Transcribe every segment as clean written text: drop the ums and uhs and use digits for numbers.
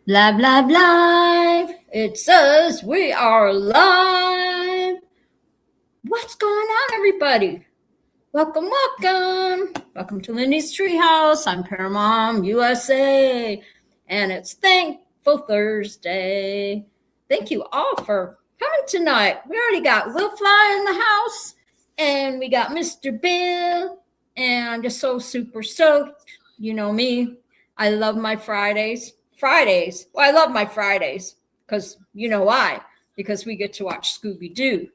Live, live, live. It says we are live. What's going on, everybody? Welcome, welcome. Welcome to Lindy's Treehouse. I'm Paramount USA, and it's Thankful Thursday. Thank you all for coming tonight. We already got Will Fly in the house, and we got Mr. Bill, and I'm just so super stoked. You know me, I love my Fridays. Well, I love my Fridays because you know why? Because we get to watch Scooby Doo.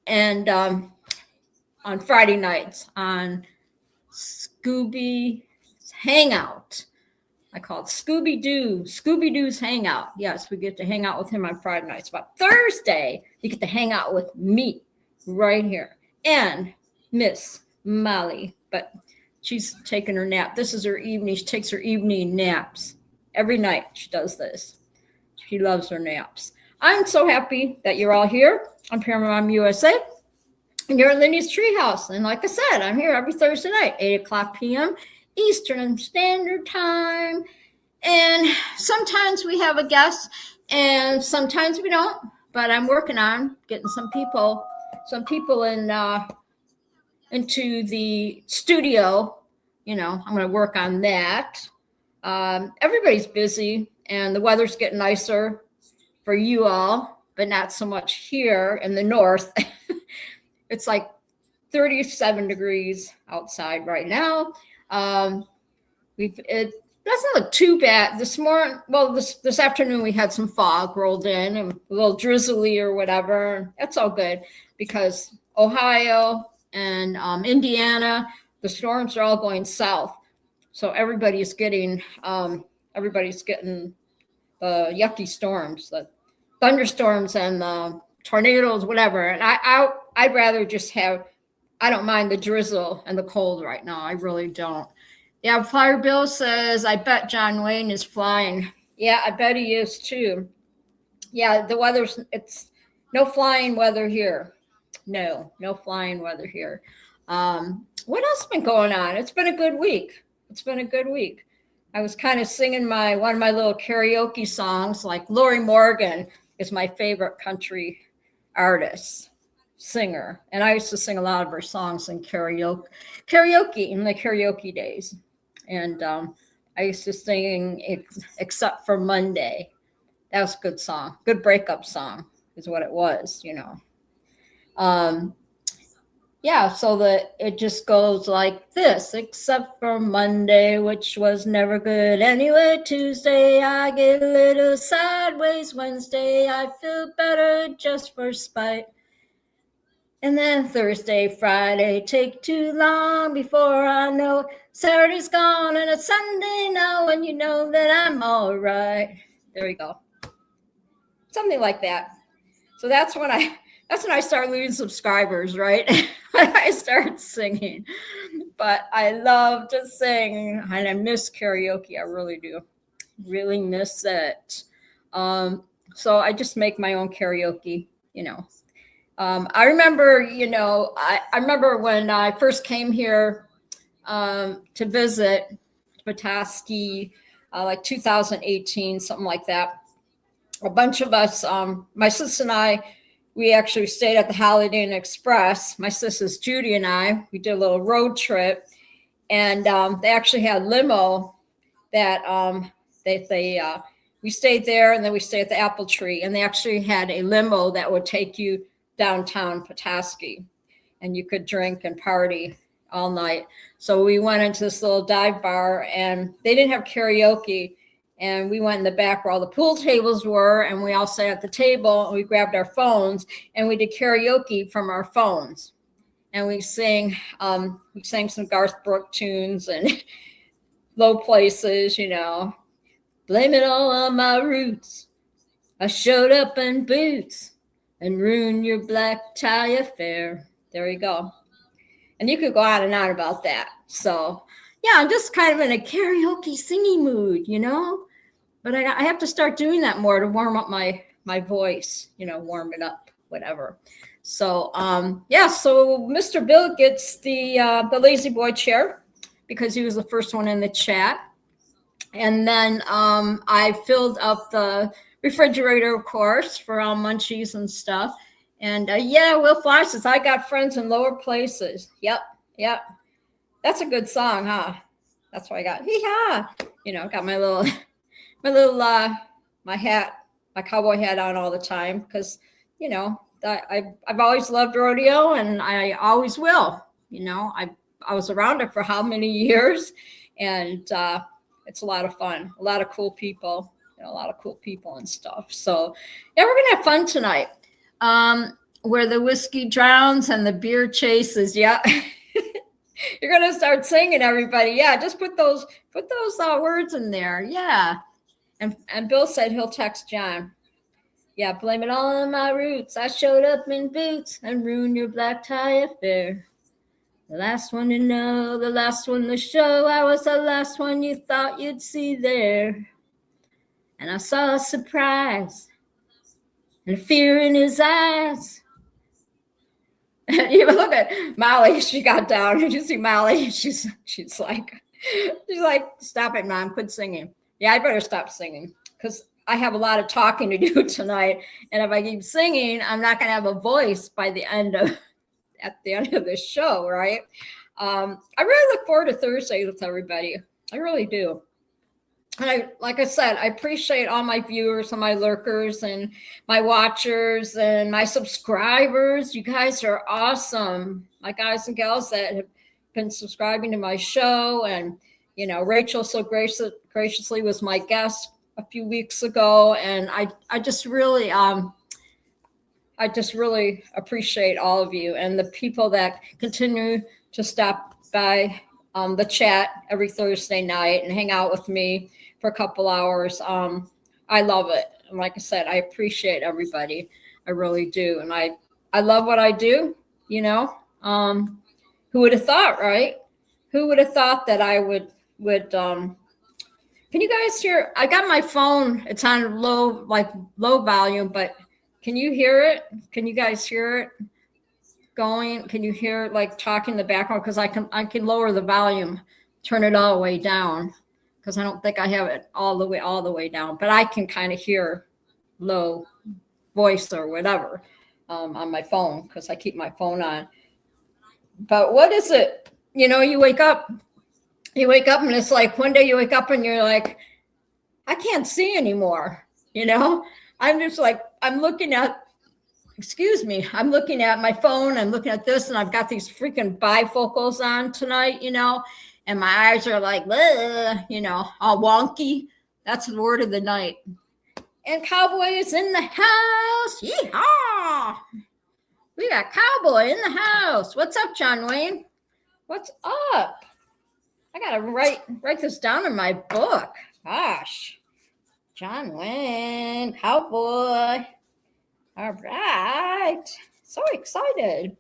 And on Friday nights on Scooby Hangout. I call it Scooby Doo's Hangout. Yes, we get to hang out with him on Friday nights. But Thursday, you get to hang out with me right here and Miss Molly. But she's taking her nap. This is her evening. She takes her evening naps. Every night she does this. She loves her naps. I'm so happy that you're all here on Paramount USA. And you're at Lindy's Treehouse. And like I said, I'm here every Thursday night, 8 o'clock p.m. Eastern Standard Time. And sometimes we have a guest and sometimes we don't. But I'm working on getting some people into the studio. You know, I'm going to work on that. Everybody's busy and the weather's getting nicer for you all, but not so much here in the north. It's like 37 degrees outside right now. It doesn't look too bad this morning. Well, this afternoon we had some fog rolled in and a little drizzly or whatever. That's all good because Ohio and Indiana, the storms are all going south. So everybody's getting the yucky storms, the thunderstorms and the tornadoes, whatever. And I'd rather just I don't mind the drizzle and the cold right now. I really don't. Yeah, Flyer Bill says, I bet John Wayne is flying. Yeah, I bet he is too. Yeah, it's no flying weather here. No flying weather here. What else has been going on? It's been a good week. I was kind of singing one of my little karaoke songs. Like Lori Morgan is my favorite country artist, singer, and I used to sing a lot of her songs in karaoke in the karaoke days. And I used to sing Except for Monday. That was a good song, good breakup song is what it was, you know. Yeah, so it just goes like this. Except for Monday, which was never good anyway. Tuesday, I get a little sideways. Wednesday, I feel better just for spite. And then Thursday, Friday, take too long before I know it. Saturday's gone and it's Sunday now, and you know that I'm all right. There you go. Something like that. So that's when I start losing subscribers, right? When I start singing. But I love to sing, and I miss karaoke. I really do. Really miss it. So I just make my own karaoke, you know. I remember, I remember when I first came here to visit Petoskey, like 2018, something like that. A bunch of us, my sister and I, we actually stayed at the Holiday Inn Express. My sisters, Judy and I, we did a little road trip, and they actually had limo that we stayed there, and then we stayed at the Apple Tree, and they actually had a limo that would take you downtown Petoskey, and you could drink and party all night. So we went into this little dive bar, and they didn't have karaoke. And we went in the back where all the pool tables were, and we all sat at the table, and we grabbed our phones, and we did karaoke from our phones. And we sang some Garth Brooks tunes and Low Places, you know. Blame it all on my roots. I showed up in boots and ruined your black tie affair. There you go. And you could go on and on about that. So, yeah, I'm just kind of in a karaoke singing mood, you know. But I have to start doing that more to warm up my voice, you know, warm it up, whatever. So, so Mr. Bill gets the Lazy Boy chair because he was the first one in the chat. And then I filled up the refrigerator, of course, for all munchies and stuff. And yeah, Will Fly says, I got friends in lower places. Yep, yep. That's a good song, huh? That's what I got. Hee-haw. Got my hat, my cowboy hat on all the time because, I've always loved rodeo and I always will. I was around it for how many years, and it's a lot of fun, a lot of cool people, a lot of cool people and stuff. So yeah, we're gonna have fun tonight. Where the whiskey drowns and the beer chases. Yeah. You're gonna start singing, everybody. Yeah, just put those words in there. Yeah. And Bill said he'll text John. Yeah, blame it all on my roots. I showed up in boots and ruined your black tie affair. The last one to know, the last one to show. I was the last one you thought you'd see there. And I saw a surprise and fear in his eyes. You look at Molly, she got down. Did you see Molly? She's like, stop it, Mom, quit singing. Yeah, I better stop singing because I have a lot of talking to do tonight. And if I keep singing, I'm not going to have a voice at the end of this show, right? I really look forward to Thursday with everybody. I really do. And like I said, I appreciate all my viewers and my lurkers and my watchers and my subscribers. You guys are awesome. My guys and gals that have been subscribing to my show. And, Rachel so graciously was my guest a few weeks ago. And I just really appreciate all of you and the people that continue to stop by the chat every Thursday night and hang out with me for a couple hours. I love it. And like I said, I appreciate everybody. I really do. And I love what I do, who would have thought, right? Who would have thought that I would can you guys hear? I got my phone. It's on low volume, but can you hear it? Can you guys hear it going? Can you hear talking in the background? Because I can lower the volume, turn it all the way down. Because I don't think I have it all the way down, but I can kind of hear low voice or whatever on my phone because I keep my phone on. But what is it? You wake up and it's like one day you wake up and you're like, I can't see anymore. I'm just like, I'm looking at my phone, I'm looking at this, and I've got these freaking bifocals on tonight, and my eyes are like, all wonky. That's the word of the night. And Cowboy is in the house. Yeehaw! We got Cowboy in the house. What's up, John Wayne? What's up? I gotta write this down in my book. Gosh. John Wayne, Cowboy. All right. So excited.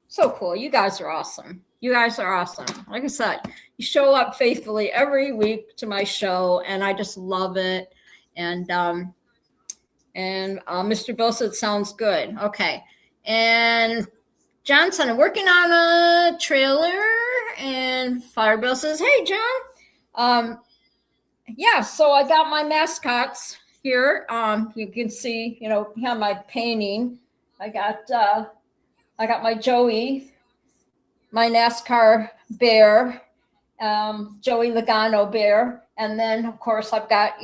So cool. You guys are awesome. Like I said, you show up faithfully every week to my show, and I just love it. And Mr. Bill said, sounds good. Okay. And Johnson, I'm working on a trailer, and Fire Bill says, hey, John. Yeah, so I got my mascots here. You can see, have my painting. I got my Joey, my NASCAR bear, Joey Logano bear, and then of course I've got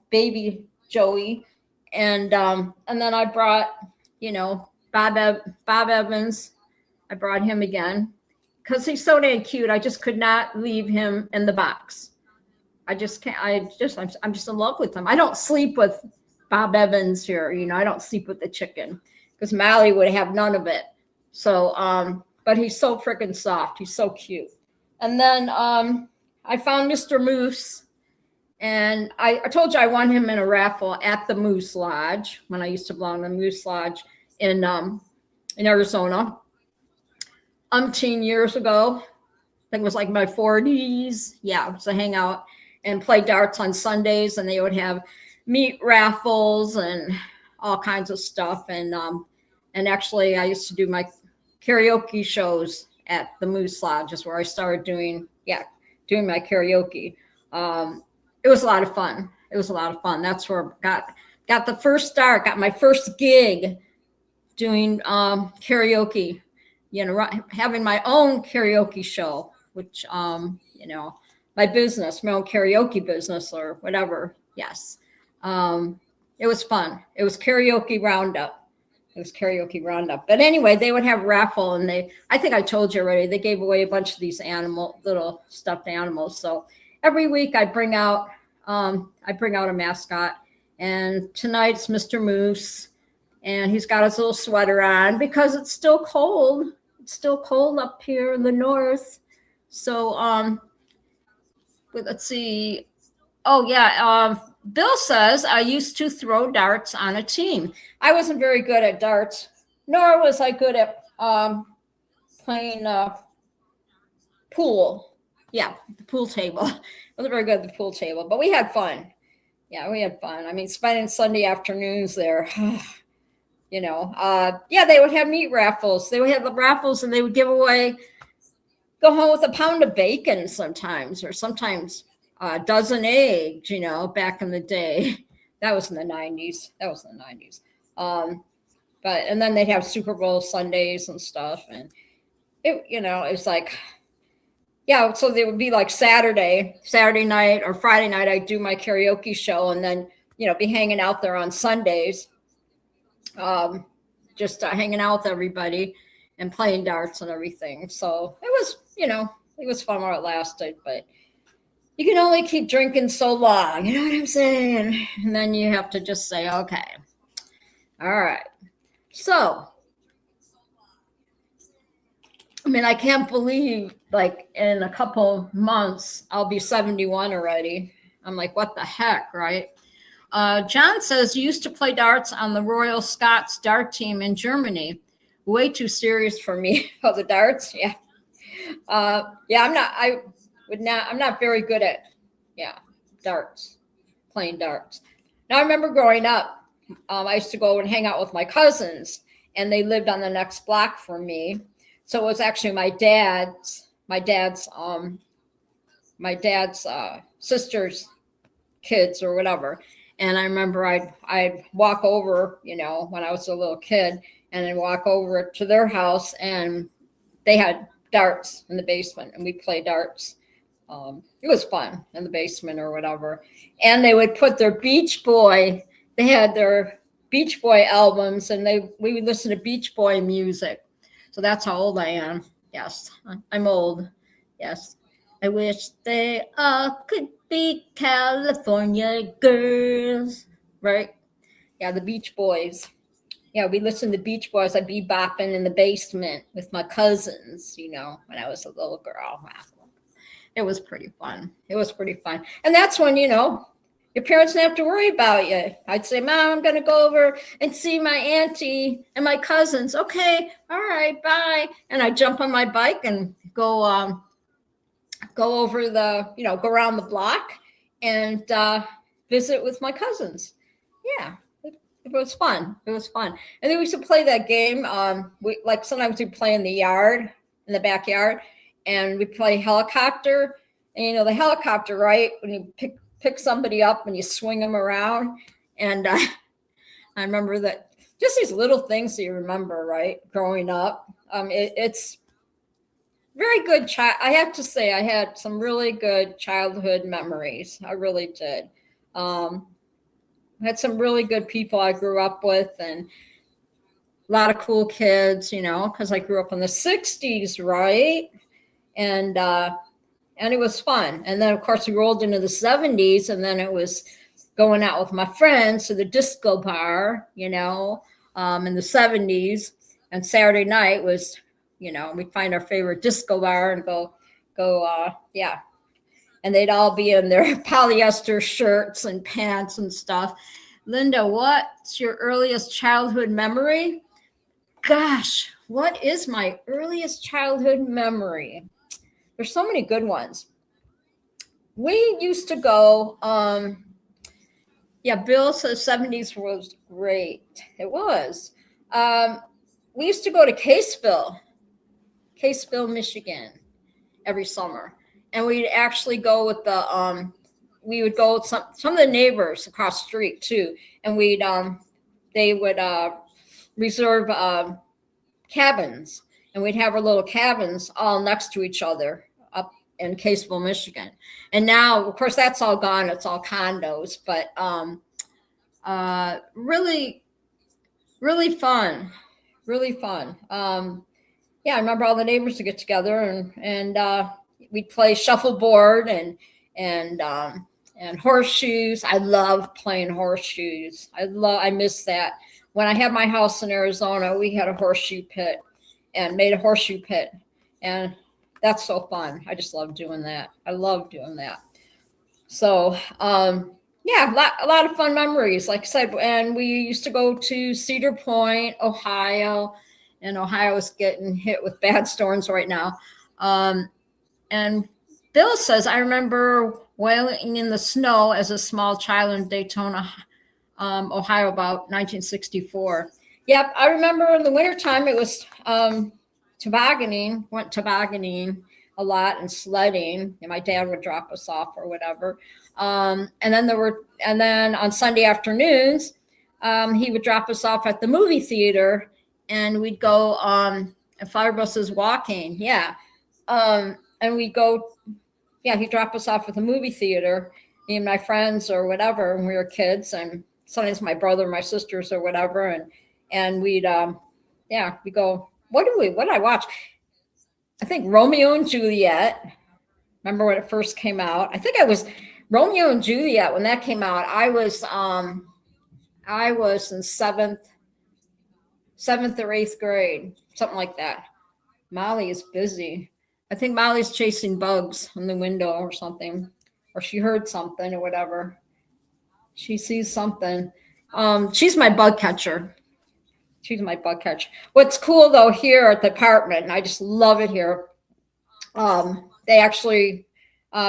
baby Joey, and then I brought Bob Evans. I brought him again because he's so damn cute. I just could not leave him in the box. I just can't. I'm just in love with him. I don't sleep with Bob Evans here. I don't sleep with the chicken because Molly would have none of it. So, but he's so freaking soft. He's so cute. And then I found Mr. Moose, and I told you I won him in a raffle at the Moose Lodge when I used to belong to the Moose Lodge in Arizona. Umpteen years ago. I think it was like my 40s. Yeah, it was a hangout and play darts on Sundays, and they would have meat raffles and all kinds of stuff. And actually, I used to do my karaoke shows at the Moose Lodge, is where I started doing my karaoke. it was a lot of fun. It was a lot of fun. That's where I got the first start, got my first gig doing karaoke, having my own karaoke show, which, my business, my own karaoke business or whatever. Yes. It was fun. It was karaoke roundup. It was karaoke roundup. But anyway, they would have raffle, and I think I told you already, they gave away a bunch of these little stuffed animals. So every week I bring out a mascot, and tonight's Mr. Moose, and he's got his little sweater on because it's still cold. It's still cold up here in the north. So, let's see. Oh yeah. Bill says I used to throw darts on a team. I wasn't very good at darts, nor was I good at playing pool. Yeah, the pool table. I wasn't very good at the pool table, but we had fun. Yeah, we had fun. I mean, spending Sunday afternoons there. They would have meat raffles. They would have the raffles, and they would go home with a pound of bacon sometimes, or sometimes a dozen eggs, back in the day. That was in the 90s. And then they'd have Super Bowl Sundays and stuff. And it's like, yeah, so they would be like Saturday night or Friday night, I'd do my karaoke show, and then, be hanging out there on Sundays, just hanging out with everybody and playing darts and everything. So it was fun while it lasted, but you can only keep drinking so long, you know what I'm saying? And then you have to just say, okay, all right. So, I mean, I can't believe, like, in a couple months, I'll be 71 already. I'm like, what the heck, right? John says, you used to play darts on the Royal Scots dart team in Germany. Way too serious for me. Oh, the darts? Yeah. I'm not very good at, playing darts. Now, I remember growing up, I used to go and hang out with my cousins, and they lived on the next block from me. So it was actually my dad's sister's kids or whatever. And I remember I'd walk over, when I was a little kid, and I'd walk over to their house, and they had darts in the basement, and we'd play darts. It was fun in the basement or whatever. And they would put their they had their Beach Boy albums, and we would listen to Beach Boy music. So that's how old I am. Yes, I'm old. Yes. I wish they all could be California girls. Right? Yeah, the Beach Boys. Yeah, we listened to Beach Boys. I'd be bopping in the basement with my cousins, when I was a little girl. It was pretty fun. And that's when, your parents didn't have to worry about you. I'd say, Mom, I'm going to go over and see my auntie and my cousins. Okay, all right, bye. And I'd jump on my bike and go over go around the block and visit with my cousins. Yeah, it was fun. And then we used to play that game. Sometimes we'd play in the backyard, and we play helicopter. And the helicopter, right? When you pick somebody up and you swing them around. And I remember that, just these little things that you remember, right? Growing up. It's very good. I have to say, I had some really good childhood memories. I really did. I had some really good people I grew up with, and a lot of cool kids, because I grew up in the 60s, right? And it was fun. And then, of course, we rolled into the 70s, and then it was going out with my friends to the disco bar, in the 70s. And Saturday night was, we'd find our favorite disco bar and go, And they'd all be in their polyester shirts and pants and stuff. Linda, what's your earliest childhood memory? Gosh, what is my earliest childhood memory? There's so many good ones. We used to go, Bill says 70s was great. It was. We used to go to Caseville, Michigan, every summer. And we'd actually go with the we would go, some of the neighbors across the street too, and they would reserve cabins, and we'd have our little cabins all next to each other up in Caseville, Michigan. And now, of course, that's all gone. It's all condos, but really, really fun, really fun. Yeah, I remember all the neighbors would get together, and we'd play shuffleboard and horseshoes. I love playing horseshoes. I miss that. When I had my house in Arizona, we had a horseshoe pit and made a horseshoe pit, and that's so fun. I just love doing that. I love doing that. So, yeah, a lot of fun memories, like I said. And we used to go to Cedar Point, Ohio, and Ohio is getting hit with bad storms right now. And Bill says, I remember wailing in the snow as a small child in Daytona, Ohio, about 1964. Yep, I remember in the wintertime it was tobogganing, went tobogganing a lot and sledding, and my dad would drop us off or whatever. And then on Sunday afternoons, he would drop us off at the movie theater, and we'd go and Firebus is walking. Yeah. And we'd go, yeah, he'd drop us off at the movie theater, me and my friends or whatever, when we were kids, and sometimes my brother, my sisters or whatever. And we'd, yeah, we go, what did I watch? I think Romeo and Juliet. Remember when it first came out? I think I was Romeo and Juliet when that came out. I was in seventh or eighth grade, something like that. Molly is busy. I think Molly's chasing bugs in the window or something, or she heard something or whatever. She sees something. She's my bug catcher. She's my bug catcher. What's cool though here at the apartment, and I just love it here. They actually,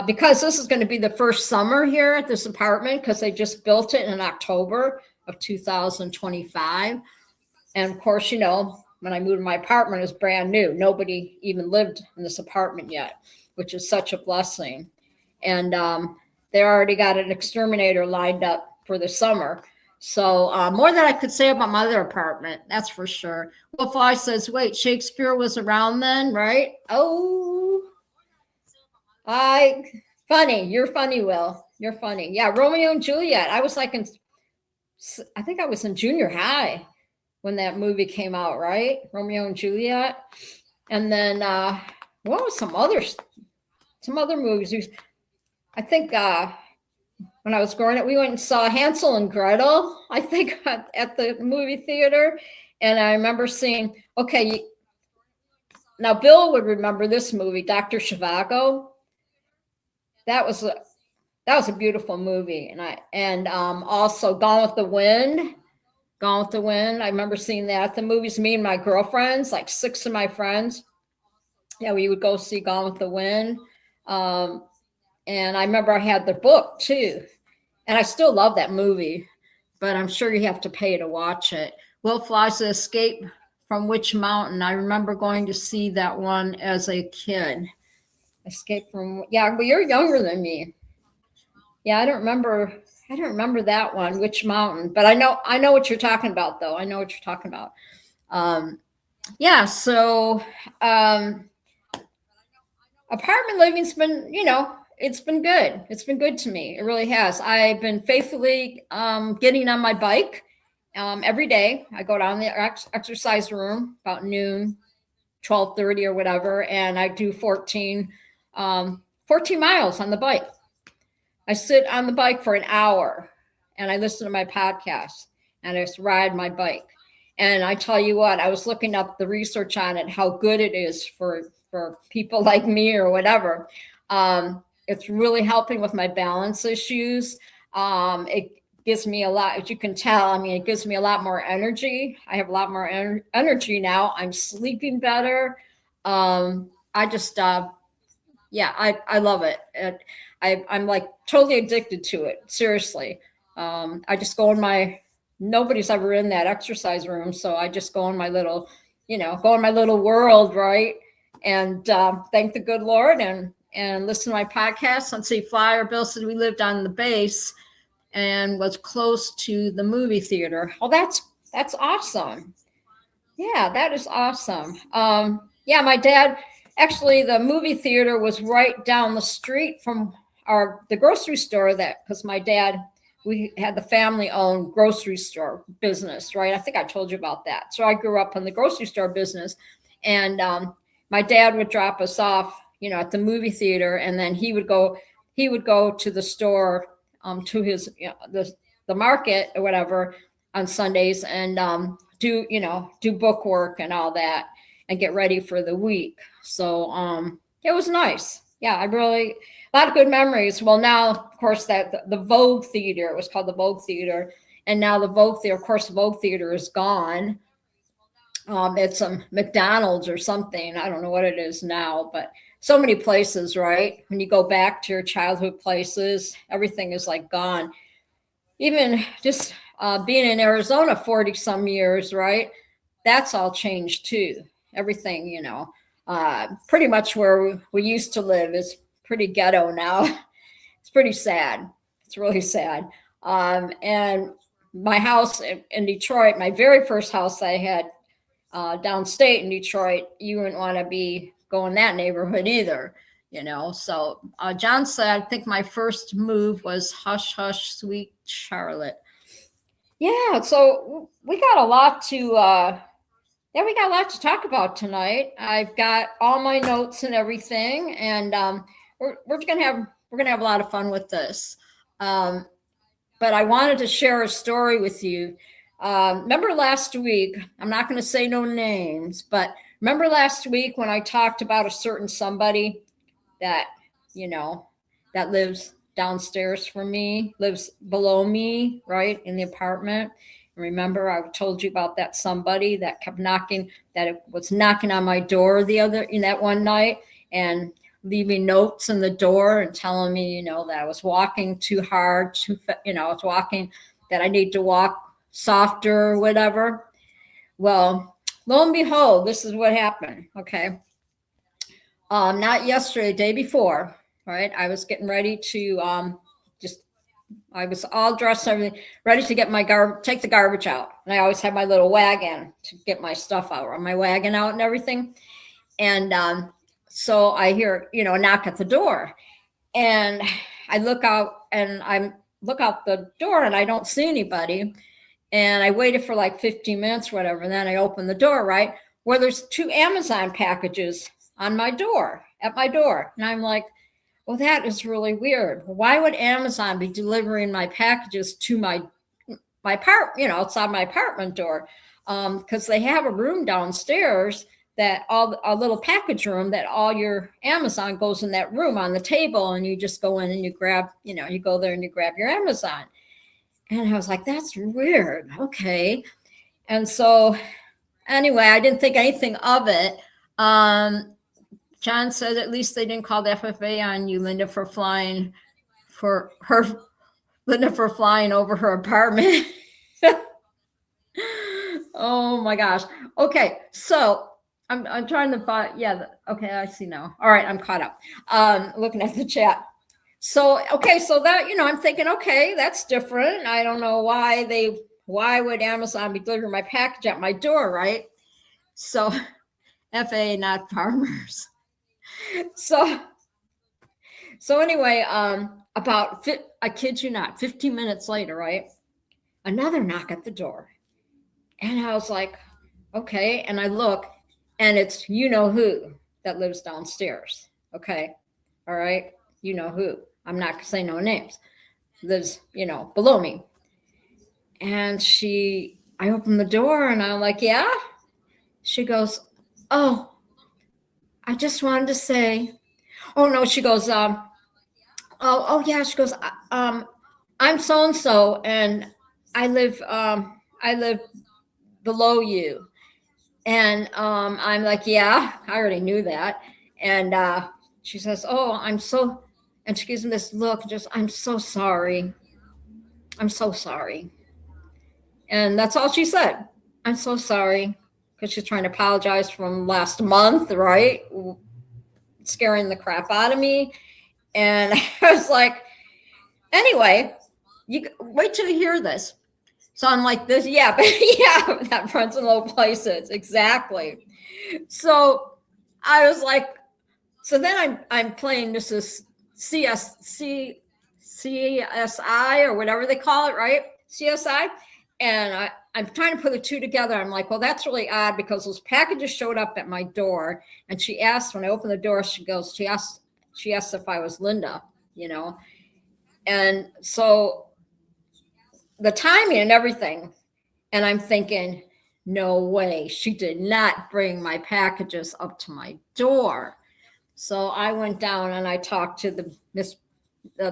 because this is going to be the first summer here at this apartment, because they just built it in October of 2025. And of course, you know, when I moved to my apartment, it was brand new. Nobody even lived in this apartment yet, which is such a blessing. And they already got an exterminator lined up for the summer. So more than I could say about my other apartment, that's for sure. Well, Fly says, wait, Shakespeare was around then, right? Oh, funny. You're funny, Will. You're funny. Yeah, Romeo and Juliet. I think I was in junior high when that movie came out, right? Romeo and Juliet. And then what was some other movies? I think when I was growing up, we went and saw Hansel and Gretel, I think, at the movie theater. And I remember seeing, now Bill would remember this movie, Dr. Zhivago. That was a beautiful movie. And also Gone with the Wind. Gone with the Wind. I remember seeing that at the movies. Me and my girlfriends, like 6 of my friends. Yeah, we would go see Gone with the Wind. And I remember I had the book too. And I still love that movie, but I'm sure you have to pay to watch it. Will Flies the Escape from Witch Mountain. I remember going to see that one as a kid. Escape from, yeah, well, you're younger than me. Yeah, I don't remember that one, Witch Mountain, but I know what you're talking about though. I know what you're talking about. Yeah, so apartment living's been, it's been good. It's been good to me. It really has. I've been faithfully getting on my bike every day. I go down the exercise room about noon, 12:30 or whatever, and I do 14 miles on the bike. I sit on the bike for an hour and I listen to my podcast and I just ride my bike. And I tell you what, I was looking up the research on it, how good it is for people like me or whatever. It's really helping with my balance issues. It gives me a lot, as you can tell, it gives me a lot more energy. I have a lot more energy now. I'm sleeping better. I just, yeah, I love it. I'm like totally addicted to it. Seriously. I just go in nobody's ever in that exercise room. So I just go in my little, go in my little world. Right. And thank the good Lord. and listen to my podcast. Let's see, Flyer Bill said we lived on the base and was close to the movie theater. Oh, that's awesome. Yeah, that is awesome. Yeah, my dad, actually, the movie theater was right down the street from the grocery store, because my dad, we had the family-owned grocery store business, right? I think I told you about that. So I grew up in the grocery store business, and my dad would drop us off, at the movie theater, and then he would go to the store, to his, the market or whatever on Sundays, and do book work and all that, and get ready for the week. So it was nice. Yeah, a lot of good memories. Well, now, of course, that the Vogue Theater, it was called the Vogue Theater, and now the Vogue Theater, of course, the Vogue Theater is gone. It's a McDonald's or something. I don't know what it is now, but so many places, right? When you go back to your childhood places, everything is like gone. Even just being in Arizona 40 some years, right? That's all changed too. Everything, pretty much where we used to live is pretty ghetto now. It's pretty sad. It's really sad. And my house in Detroit, my very first house I had downstate in Detroit, you wouldn't want to be going that neighborhood either, So John said, I think my first move was Hush, Hush, Sweet Charlotte. Yeah, so we got a lot to talk about tonight. I've got all my notes and everything, and we're gonna have a lot of fun with this. But I wanted to share a story with you. Remember last week? I'm not going to say no names, but remember last week when I talked about a certain somebody that that lives downstairs from me, lives below me, right, in the apartment. Remember, I told you about that somebody that kept knocking, that it was knocking on my door that one night and leaving notes in the door and telling me, that I was walking too hard, I was walking, that I need to walk softer or whatever. Well, lo and behold, this is what happened. Okay. Not yesterday, the day before, right? I was getting ready to, I was all dressed and everything, ready to get take the garbage out. And I always have my little wagon to get my stuff out, or my wagon out and everything. And so I hear, a knock at the door, and I look out the door and I don't see anybody. And I waited for like 15 minutes, whatever. And then I opened the door, right, where there's 2 Amazon packages at my door. And I'm like, well, that is really weird. Why would Amazon be delivering my packages to my outside my apartment door? Because they have a room downstairs that a little package room that all your Amazon goes in that room on the table, and you just go in and you grab, you go there and you grab your Amazon. And I was like, that's weird. Okay. And so anyway, I didn't think anything of it. John said at least they didn't call the FFA on you, Linda, for flying over her apartment. Oh my gosh. Okay. So I'm trying to find, okay, I see now. All right, I'm caught up. Looking at the chat. So, okay, so that, I'm thinking, okay, that's different. I don't know why would Amazon be delivering my package at my door, right? So, FA, not farmers. So anyway, I kid you not, 15 minutes later, right? Another knock at the door. And I was like, okay. And I look, and it's who that lives downstairs. Okay. All right. You know who. I'm not going to say no names. Lives, below me. And I opened the door and I'm like, yeah. She goes, oh, I just wanted to say, oh no, she goes, oh yeah. She goes, I'm so-and-so and I live below you. And I'm like, yeah, I already knew that. And she says, oh, and she gives me this look, I'm so sorry. I'm so sorry. And that's all she said. I'm so sorry. Because she's trying to apologize from last month, right? scaring the crap out of me. And I was like, anyway, you wait till you hear this. So I'm like this, yeah, but yeah, that runs in low places. Exactly. So I was like, so then I'm playing this is CSI or whatever they call it, right? CSI. And I'm trying to put the two together. I'm like, well, that's really odd because those packages showed up at my door. And she asked, when I opened the door, she asked if I was Linda, you know? And so the timing and everything. And I'm thinking, no way, she did not bring my packages up to my door. So I went down and I talked to the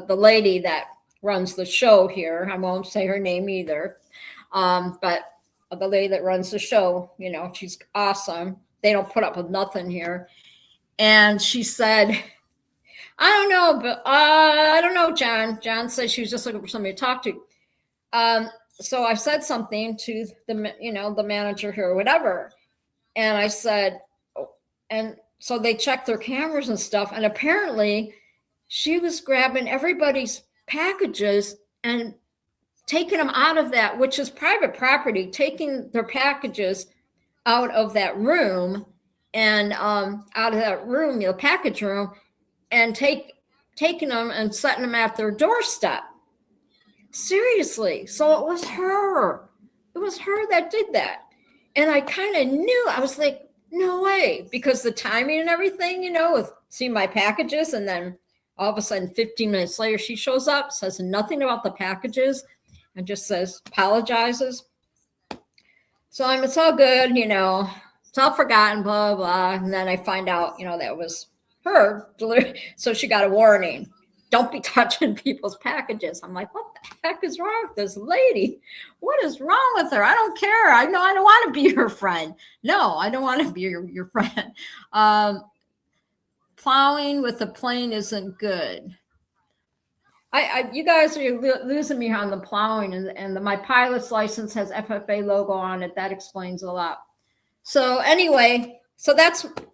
lady that runs the show here. I won't say her name either. But the lady that runs the show, you know, she's awesome. They don't put up with nothing here. And she said, I don't know, but I don't know, John. John said she was just looking for somebody to talk to. So I said something to the manager here or whatever. And I said, oh, and so they checked their cameras and stuff. And apparently she was grabbing everybody's packages and taking them out of that, which is private property, taking their packages out of that room and out of that room, package room, and taking them and setting them at their doorstep. Seriously. So it was her. It was her that did that. And I kind of knew, I was like, no way, because the timing and everything, with seeing my packages, and then all of a sudden 15 minutes later, she shows up, says nothing about the packages, and just says, apologizes. So it's all good, it's all forgotten, blah, blah. And then I find out, that was her. So she got a warning. Don't be touching people's packages. I'm like, what the heck is wrong with this lady? What is wrong with her? I don't care. I know I don't want to be your friend. No, I don't want to be your friend. Plowing with a plane isn't good. You guys are losing me on the plowing, and my pilot's license has FFA logo on it. That explains a lot. So anyway, so that's what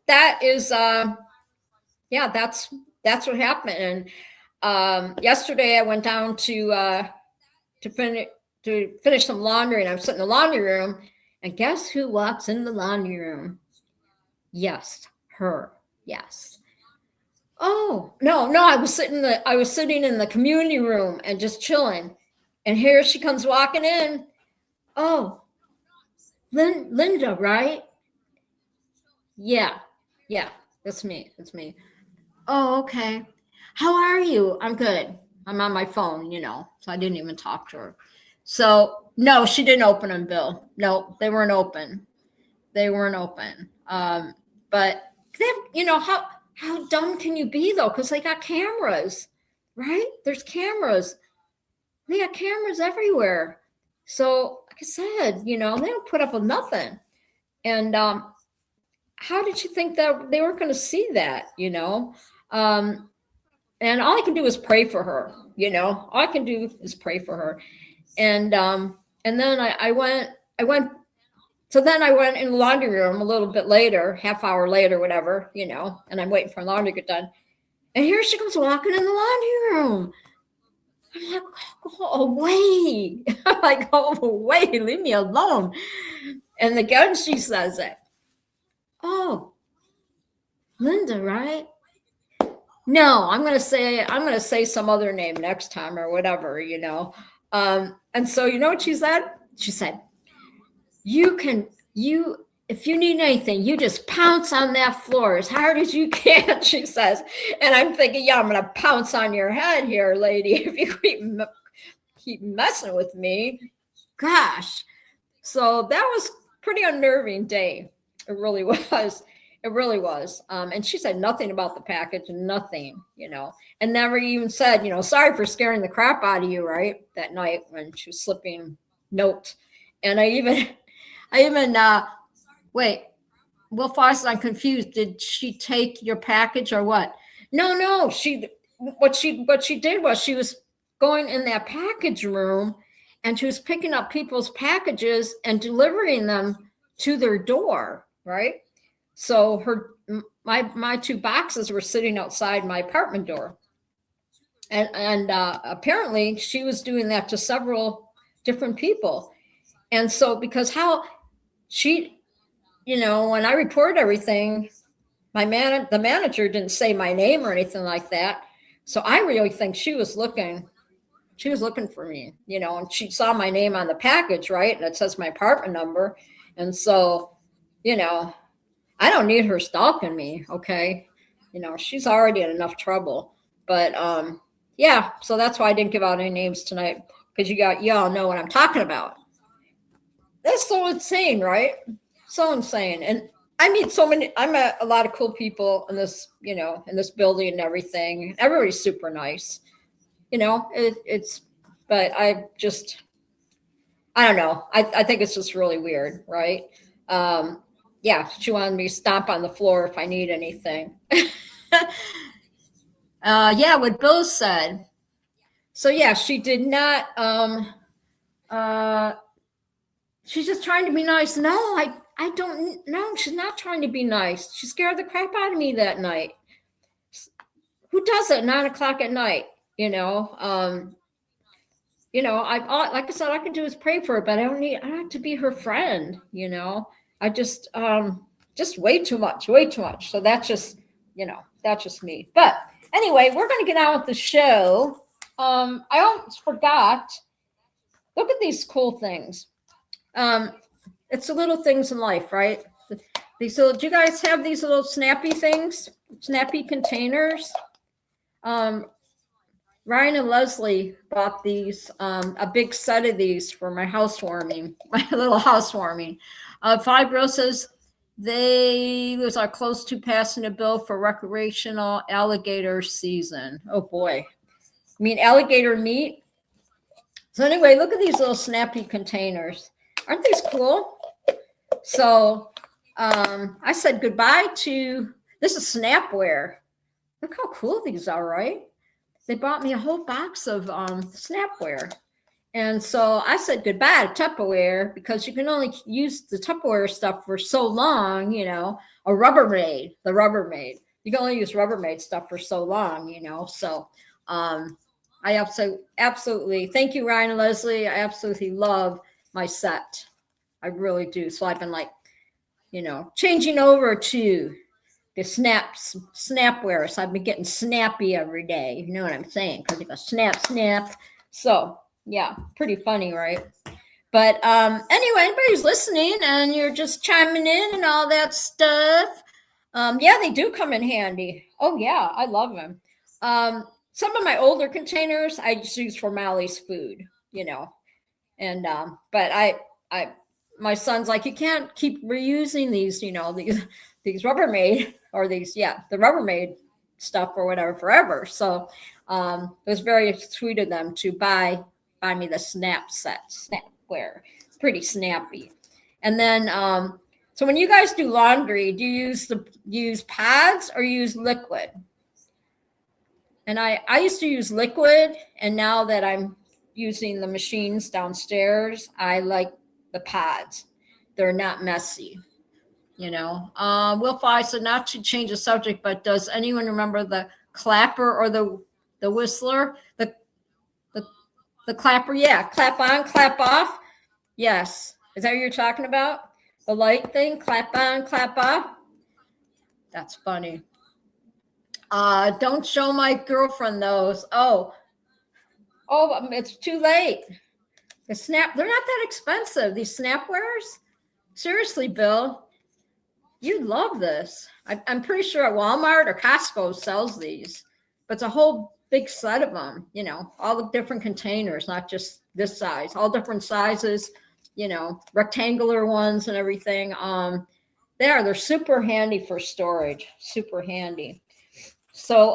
happened. And yesterday I went down to finish some laundry, and I'm sitting in the laundry room, and guess who walks in the laundry room? Yes, her. Yes. Oh, no, I was sitting in the community room and just chilling. And here she comes walking in. Oh, Linda, right? Yeah, that's me. Oh, okay. How are you? I'm good. I'm on my phone, so I didn't even talk to her. So no, she didn't open them, Bill. No, they weren't open. But they have, how dumb can you be, though? Because they got cameras, right? There's cameras. They got cameras everywhere. So, like I said, they don't put up with nothing. And how did you think that they weren't going to see that, And all I can do is pray for her, All I can do is pray for her. And then I went. So then I went in the laundry room a little bit later, half hour later, whatever, and I'm waiting for laundry to get done. And here she comes walking in the laundry room. I'm like, go away. I'm like, go away. Leave me alone. And again, she says it. Oh, Linda, right? No, I'm going to say some other name next time or whatever, And so, what she said? She said, if you need anything, you just pounce on that floor as hard as you can, she says. And I'm thinking, yeah, I'm going to pounce on your head here, lady, if you keep messing with me. Gosh. So that was pretty unnerving day. It really was. And she said nothing about the package, nothing, and never even said, sorry for scaring the crap out of you, right? That night when she was slipping note. And I even, wait, Will Foster, I'm confused. Did she take your package or what? No. What she did was she was going in that package room and she was picking up people's packages and delivering them to their door, right? So my two boxes were sitting outside my apartment door. And apparently she was doing that to several different people. And so because how she, when I reported everything, the manager didn't say my name or anything like that. So I really think she was looking for me, and she saw my name on the package, right? And it says my apartment number. And so, I don't need her stalking me. Okay. She's already in enough trouble, but, yeah. So that's why I didn't give out any names tonight, because y'all know what I'm talking about. That's so insane, right? So insane. And I met a lot of cool people in this, in this building and everything. Everybody's super nice. But I don't know. I think it's just really weird, right? Yeah, she wanted me to stomp on the floor if I need anything. Yeah, what Bill said. So yeah, she did not, she's just trying to be nice. No, I don't know. She's not trying to be nice. She scared the crap out of me that night. Who does it at 9:00 at night? Like I said, I can do is pray for her, but I don't have to be her friend. I just way too much. So that's just me. But anyway, we're going to get on with the show. I almost forgot. Look at these cool things. It's the little things in life, right? These little, do you guys have these little snappy things? Snappy containers? Ryan and Leslie bought these, a big set of these for my housewarming, my little housewarming. Fibro says they was close to passing a bill for recreational alligator season. Oh boy. I mean, alligator meat. So anyway, look at these little snappy containers. Aren't these cool? So I said goodbye to, this is Snapware. Look how cool these are, right? They bought me a whole box of Snapware. And so I said goodbye to Tupperware, because you can only use the Tupperware stuff for so long, the Rubbermaid. You can only use Rubbermaid stuff for so long, So I absolutely, thank you, Ryan and Leslie. I absolutely love my set. I really do. So I've been changing over to the Snapware. So I've been getting snappy every day. You know what I'm saying? Because it goes snap. So yeah, pretty funny, right? But anyway, anybody's listening and you're just chiming in and all that stuff. Yeah, they do come in handy. Oh yeah, I love them. Some of my older containers I just use for Molly's food, and but my son's like, you can't keep reusing these, these Rubbermaid or the Rubbermaid stuff or whatever forever. So it was very sweet of them to buy me the Snapware. It's pretty snappy. And then so when you guys do laundry, do you use pads or use liquid? And I used to use liquid, and now that I'm using the machines downstairs, I like the pads. They're not messy, Will Fly said, not to change the subject, but does anyone remember the clapper or the whistler? The clapper, yeah, clap on, clap off. Yes. Is that what you're talking about? The light thing, clap on, clap off. That's funny. Don't show my girlfriend those. Oh, it's too late. They're not that expensive. These Snapwares. Seriously, Bill, you love this. I'm pretty sure Walmart or Costco sells these, but it's a whole big set of them. All the different containers, not just this size. All different sizes. Rectangular ones and everything. They're super handy for storage. Super handy. So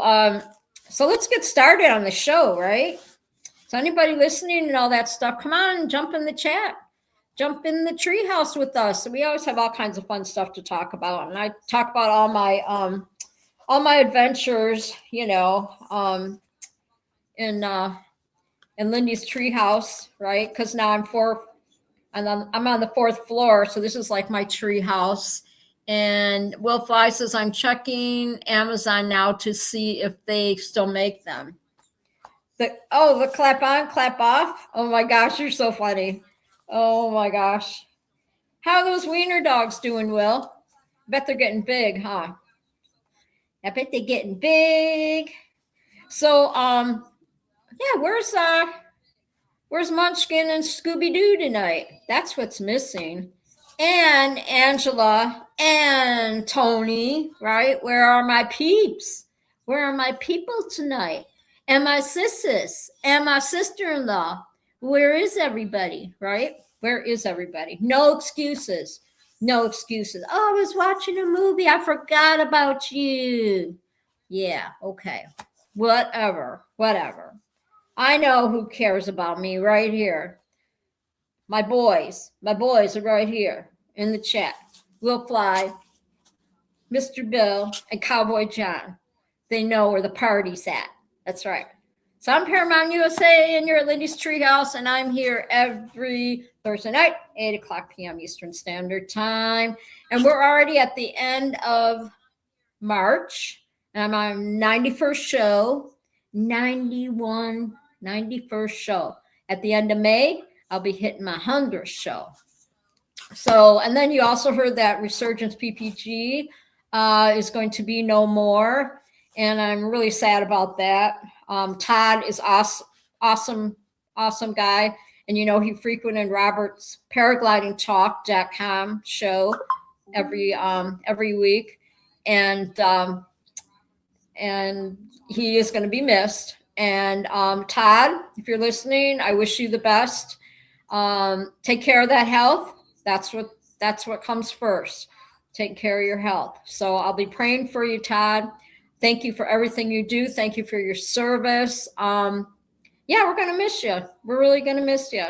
let's get started on the show, right? So anybody listening and all that stuff, come on, jump in the chat, jump in the Treehouse with us. We always have all kinds of fun stuff to talk about, and I talk about all my adventures, in Lindy's Treehouse, right? Because now I'm on the 4th floor, so this is like my treehouse, And Will Fly says, I'm checking Amazon now to see if they still make them. The clap on, clap off. Oh my gosh, you're so funny. Oh my gosh. How are those wiener dogs doing, Will? Bet they're getting big, huh? I bet they're getting big. So, yeah, where's Munchkin and Scooby Doo tonight? That's what's missing. And Angela and Tony, right? Where are my peeps? Where are my people tonight? And my sisters and my sister-in-law. Where is everybody, right? Where is everybody? No excuses. No excuses. Oh, I was watching a movie. I forgot about you. Yeah, okay. Whatever. I know who cares about me right here. My boys are right here in the chat. Will Fly, Mr. Bill, and Cowboy John. They know where the party's at. That's right. So I'm Paramount USA, and you're at Lindy's Treehouse, and I'm here every Thursday night, 8 o'clock p.m. Eastern Standard Time. And we're already at the end of March, and I'm on 91st show, 91st show. At the end of May, I'll be hitting my 100th show. So, and then you also heard that Resurgence PPG is going to be no more. And I'm really sad about that. Todd is awesome guy. And, you know, he frequented Robert's paraglidingtalk.com show every week. And he is going to be missed. And Todd, if you're listening, I wish you the best. Take care of that health. That's what comes first. Take care of your health. So I'll be praying for you, Todd. Thank you for everything you do. Thank you for your service. Yeah, we're going to miss you. We're really going to miss you.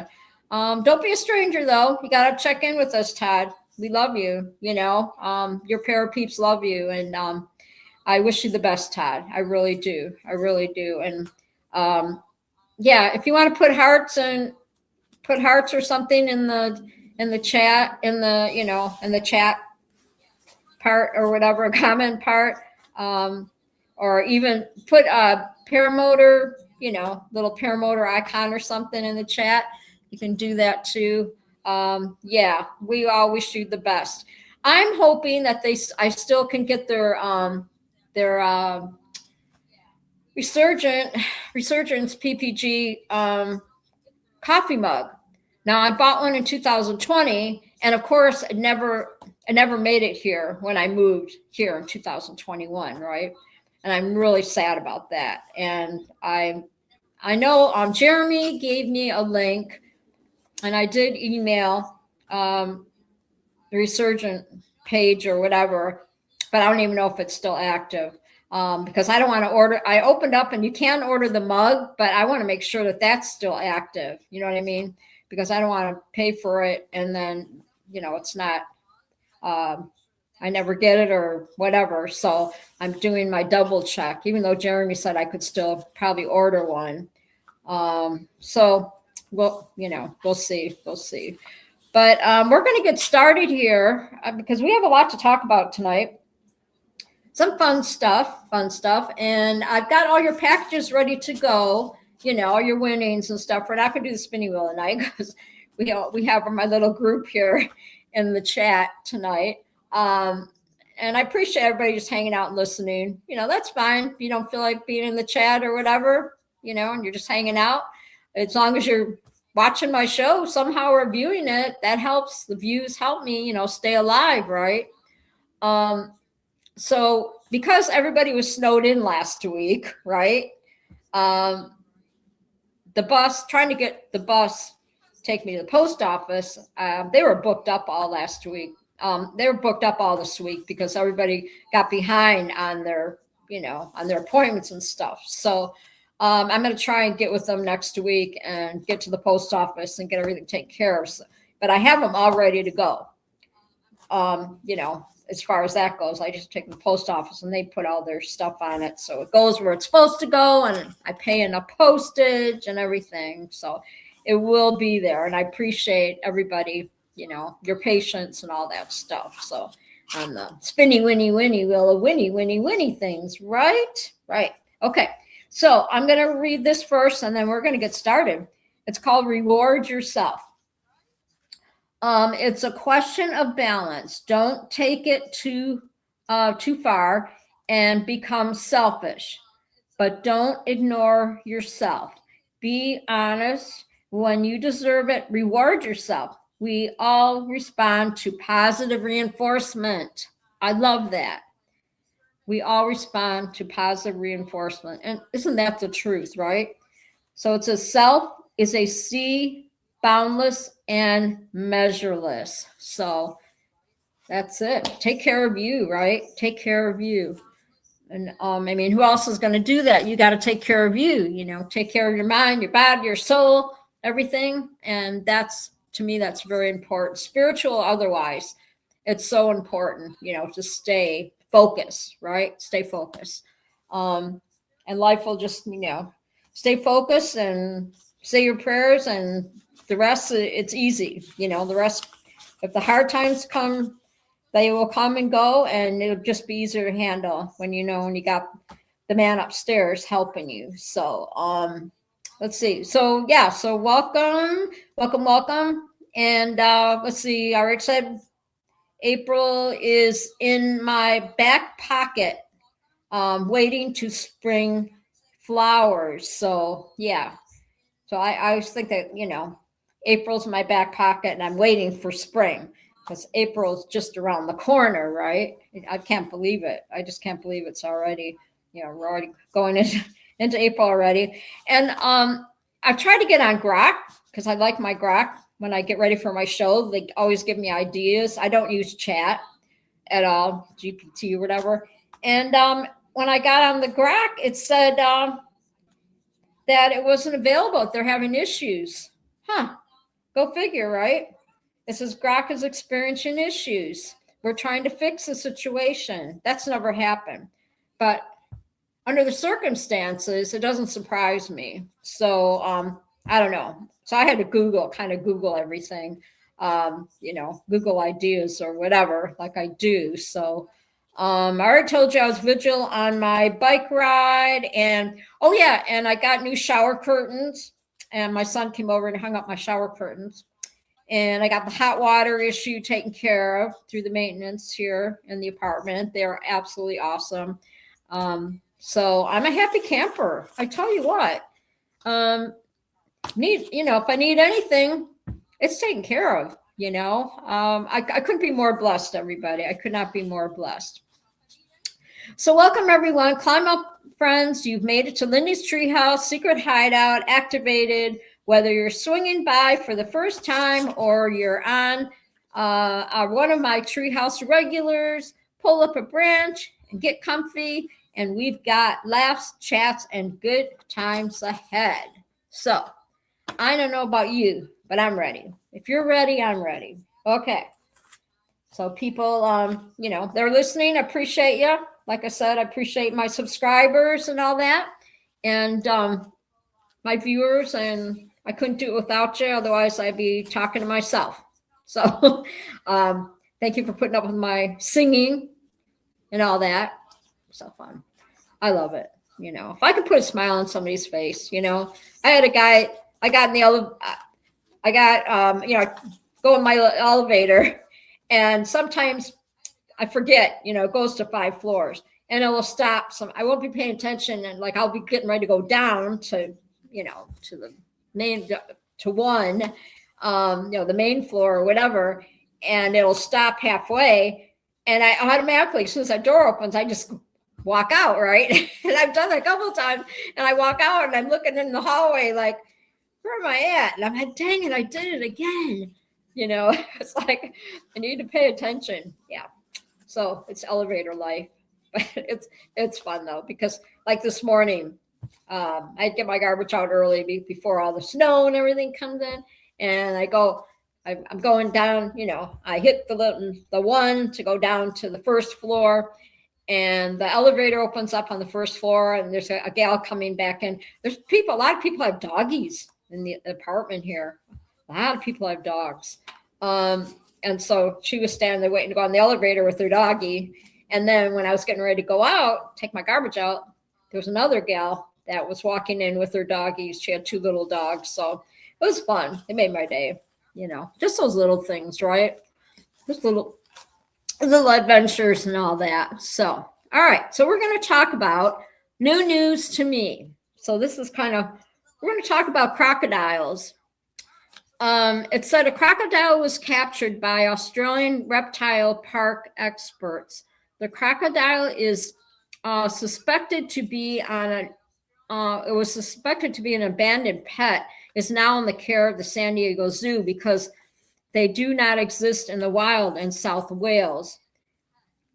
Don't be a stranger, though. You got to check in with us, Todd. We love you. You know, your pair of peeps love you. And I wish you the best, Todd. I really do. And yeah, if you want to put hearts or something in the chat, in the chat part or whatever, comment part, or even put a paramotor, little paramotor icon or something in the chat. You can do that too. Yeah, we all wish you the best. I'm hoping that I still can get their Resurgence PPG coffee mug. Now I bought one in 2020, and of course I never made it here when I moved here in 2021, right? And I'm really sad about that. And I know Jeremy gave me a link, and I did email the Resurgent page or whatever, but I don't even know if it's still active. Because I don't want to order. I opened up and you can order the mug, but I want to make sure that that's still active. You know what I mean? Because I don't want to pay for it and then, it's not, I never get it or whatever. So I'm doing my double check, even though Jeremy said I could still probably order one. So we'll see. But we're going to get started here because we have a lot to talk about tonight. Some fun stuff. And I've got all your packages ready to go, all your winnings and stuff. We're not going to do the spinning wheel tonight because we have my little group here in the chat tonight. And I appreciate everybody just hanging out and listening. That's fine. If you don't feel like being in the chat or whatever, and you're just hanging out, as long as you're watching my show somehow or viewing it, that helps. The views help me, stay alive, right? So because everybody was snowed in last week, right? Trying to get the bus take me to the post office, they were booked up all last week. They were booked up all this week because everybody got behind on their appointments and stuff. So I'm going to try and get with them next week and get to the post office and get everything taken care of. But I have them all ready to go. As far as that goes, I just take the post office and they put all their stuff on it. So it goes where it's supposed to go, and I pay enough postage and everything. So it will be there. And I appreciate everybody, your patience and all that stuff. So the spinny winny winny wheel of winny things, right? Right. Okay. So I'm going to read this first and then we're going to get started. It's called Reward Yourself. It's a question of balance. Don't take it too far and become selfish, but don't ignore yourself. Be honest. When you deserve it, reward yourself. We all respond to positive reinforcement. I love that. We all respond to positive reinforcement. And isn't that the truth, right? So it's a self is a sea, boundless and measureless. So that's it. Take care of you, right? Take care of you. And I mean, who else is going to do that? You got to take care of you, you know, take care of your mind, your body, your soul, everything. And that's, to me, that's very important. Spiritual, otherwise, it's so important, you know, to stay focused, right? Stay focused. And life will just, you know, stay focused and say your prayers, and the rest, it's easy. You know, the rest, if the hard times come, they will come and go, and it'll just be easier to handle when you know when you got the man upstairs helping you. So let's see. So yeah, so welcome. And let's see, I already said April is in my back pocket, waiting to spring flowers. So yeah. So I always think that, you know, April's in my back pocket and I'm waiting for spring, because April's just around the corner, right? I can't believe it. I just can't believe it's already, you know, we're already going into April already. And I've tried to get on Grok because I like my Grok. When I get ready for my show, they always give me ideas. I don't use chat at all, GPT or whatever. And when I got on the Grok, it said that it wasn't available. They're having issues. Go figure, right? It says Grok is experiencing issues. We're trying to fix the situation. That's never happened. But under the circumstances, it doesn't surprise me. So I don't know. So I had to Google everything, you know, Google ideas or whatever, like I do. So I already told you I was vigilant on my bike ride. And oh yeah, and I got new shower curtains. And my son came over and hung up my shower curtains. And I got the hot water issue taken care of through the maintenance here in the apartment. They're absolutely awesome. So I'm a happy camper. I tell you what, if I need anything, it's taken care of, you know. I couldn't be more blessed, everybody. I could not be more blessed. So welcome, everyone. Climb up, friends. You've made it to Lindy's Treehouse, secret hideout, activated. Whether you're swinging by for the first time or you're on one of my Treehouse regulars, pull up a branch and get comfy. And we've got laughs, chats, and good times ahead. So I don't know about you, but I'm ready. If you're ready, I'm ready. Okay. So people, you know, they're listening. I appreciate you. Like I said, I appreciate my subscribers and all that. And my viewers, and I couldn't do it without you. Otherwise, I'd be talking to myself. So thank you for putting up with my singing and all that. So fun. I love it. You know, if I could put a smile on somebody's face, you know, I had a guy, I got in the you know, go in my elevator, and sometimes I forget, you know, it goes to 5 floors and it will stop. I won't be paying attention. And like, I'll be getting ready to go down to, you know, to the main, to one, you know, the main floor or whatever. And it'll stop halfway. And I automatically, as soon as that door opens, I just walk out, right? And I've done that a couple of times. And I walk out and I'm looking in the hallway like, where am I at? And I'm like, dang it, I did it again. You know, it's like, I need to pay attention. Yeah. So it's elevator life. But it's fun though, because like this morning, I'd get my garbage out early before all the snow and everything comes in. And I'm going down, you know, I hit the one to go down to the first floor, and the elevator opens up on the first floor, and there's a gal coming back in. There's people, a lot of people have doggies in the apartment here. A lot of people have dogs. And so she was standing there waiting to go on the elevator with her doggy. And then when I was getting ready to go out, take my garbage out, there was another gal that was walking in with her doggies. She had 2 little dogs. So it was fun. It made my day, just those little things, right? Just little adventures and all that. So, all right. So we're going to talk about new news to me. So this is we're going to talk about crocodiles. It said a crocodile was captured by Australian reptile park experts. The crocodile is suspected to be an abandoned pet. Is now in the care of the San Diego Zoo because they do not exist in the wild in South Wales.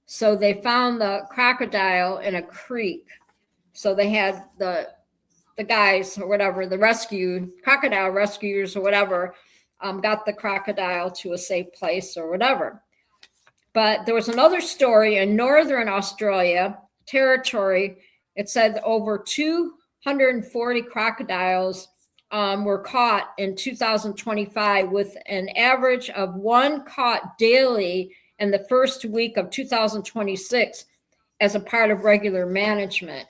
So they found the crocodile in a creek. So they had the guys or whatever, the crocodile rescuers or whatever, got the crocodile to a safe place or whatever. But there was another story in Northern Australia territory. It said over 240 crocodiles were caught in 2025 with an average of 1 caught daily in the first week of 2026 as a part of regular management.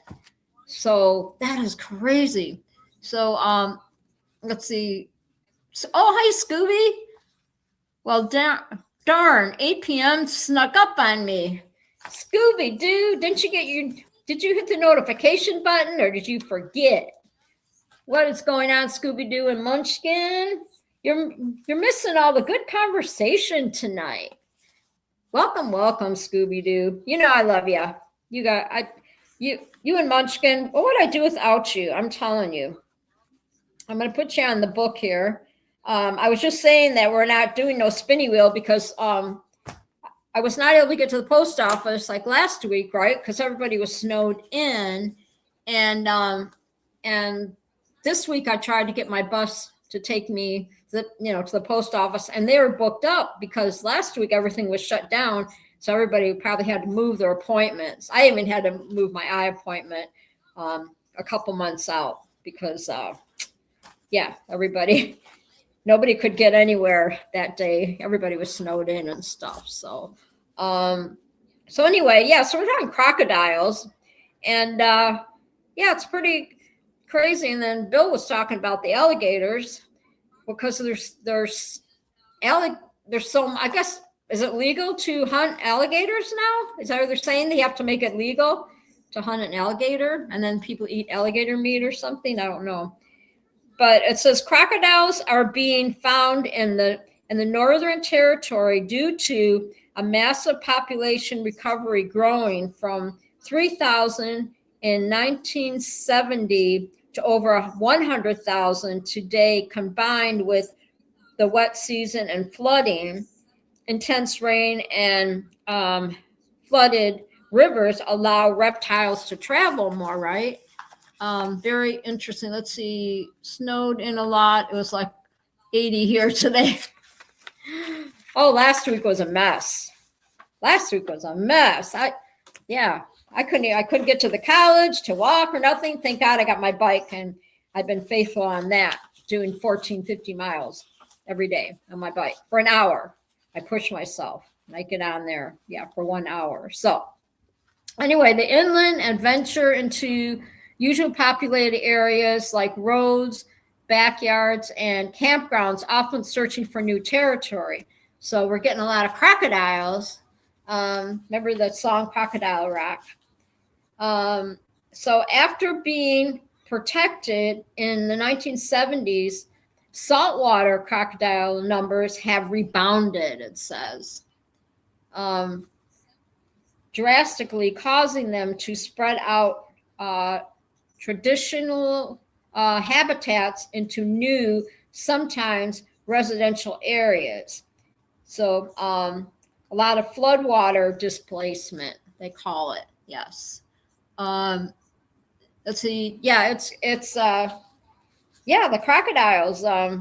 So that is crazy. So let's see. So, hi, Scooby. Well, darn, 8 p.m. snuck up on me. Scooby, dude, did you hit the notification button or did you forget? What is going on, Scooby-Doo and Munchkin? You're missing all the good conversation tonight. Welcome, Scooby-Doo. I love you. You and Munchkin, what would I do without you? I'm telling you. I'm going to put you on the book here. I was just saying that we're not doing no spinny wheel because I was not able to get to the post office like last week, right? Because everybody was snowed in. And this week I tried to get my bus to take me to the post office, and they were booked up because last week everything was shut down. So everybody probably had to move their appointments. I even had to move my eye appointment a couple months out because, nobody could get anywhere that day. Everybody was snowed in and stuff. So anyway, so we're talking crocodiles, and it's pretty crazy. And then Bill was talking about the alligators because there's so, I guess. Is it legal to hunt alligators now? Is that what they're saying? They have to make it legal to hunt an alligator and then people eat alligator meat or something? I don't know. But it says crocodiles are being found in the Northern Territory due to a massive population recovery growing from 3,000 in 1970 to over 100,000 today, combined with the wet season and flooding. Intense rain and flooded rivers allow reptiles to travel more, right? Very interesting. Let's see, snowed in a lot. It was like 80 here today. Oh, last week was a mess. I couldn't get to the college to walk or nothing. Thank God I got my bike, and I've been faithful on that, doing 50 miles every day on my bike for an hour. I push myself and I get on there, for 1 hour. So anyway, the inland adventure into usually populated areas like roads, backyards, and campgrounds, often searching for new territory. So we're getting a lot of crocodiles. Remember that song, Crocodile Rock? So after being protected in the 1970s, saltwater crocodile numbers have rebounded, it says, drastically, causing them to spread out traditional habitats into new, sometimes residential areas. So a lot of floodwater displacement, they call it. Yes. Let's see. Yeah, it's the crocodiles. I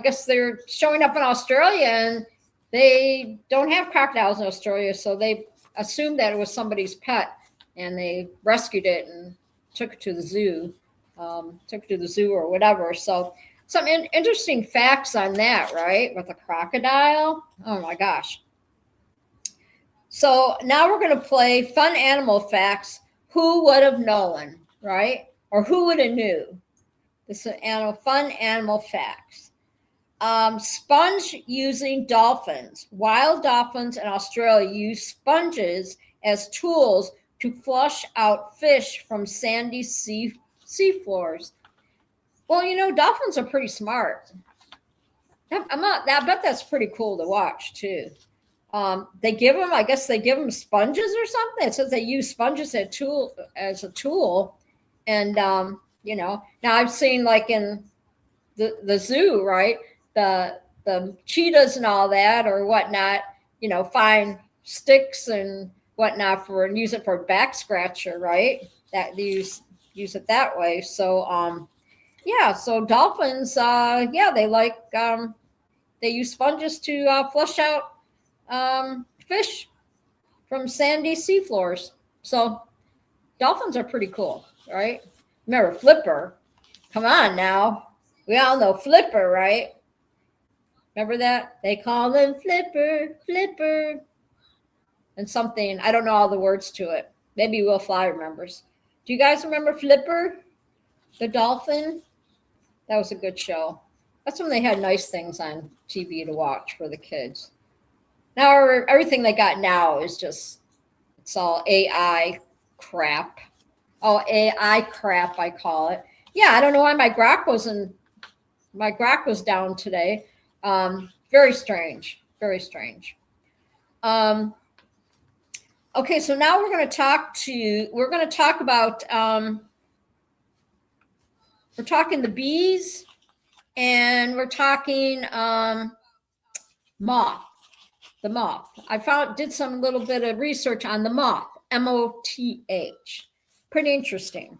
guess they're showing up in Australia, and they don't have crocodiles in Australia, so they assumed that it was somebody's pet, and they rescued it and took it to the zoo, or whatever. So some interesting facts on that, right? With a crocodile. Oh my gosh. So now we're going to play fun animal facts. Who would have known, right? Or who would have knew? This is fun animal facts. Sponge using dolphins. Wild dolphins in Australia use sponges as tools to flush out fish from sandy sea floors. Well, you know, dolphins are pretty smart. I bet that's pretty cool to watch too. They give them sponges or something. It says they use sponges as a tool. And, you know, now I've seen like in the zoo, right? The cheetahs and all that or whatnot, you know, find sticks and whatnot and use it for a back scratcher, right? That they use it that way. So, yeah, so dolphins, they use sponges to flush out fish from sandy seafloors. So dolphins are pretty cool, right? Remember Flipper? Come on now. We all know Flipper, right? Remember that? They call him Flipper, Flipper. And something, I don't know all the words to it. Maybe Will Fly remembers. Do you guys remember Flipper, the dolphin? That was a good show. That's when they had nice things on TV to watch for the kids. Now everything they got now is just, it's all AI crap. Oh, AI crap, I call it. Yeah, I don't know why my grok was down today. Very strange, very strange. Okay, so now we're going to talk about, we're talking the bees and we're talking moth, the moth. Did some little bit of research on the moth, M-O-T-H. Pretty interesting.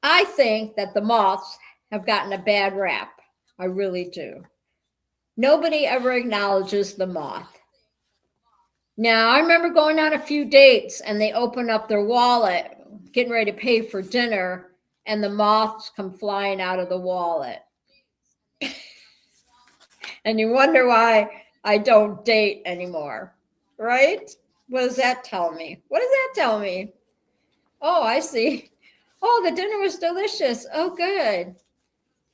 I think that the moths have gotten a bad rap. I really do. Nobody ever acknowledges the moth. Now, I remember going on a few dates and they open up their wallet, getting ready to pay for dinner, and the moths come flying out of the wallet. And you wonder why I don't date anymore, right? What does that tell me? What does that tell me? Oh, I see. Oh, the dinner was delicious. Oh, good.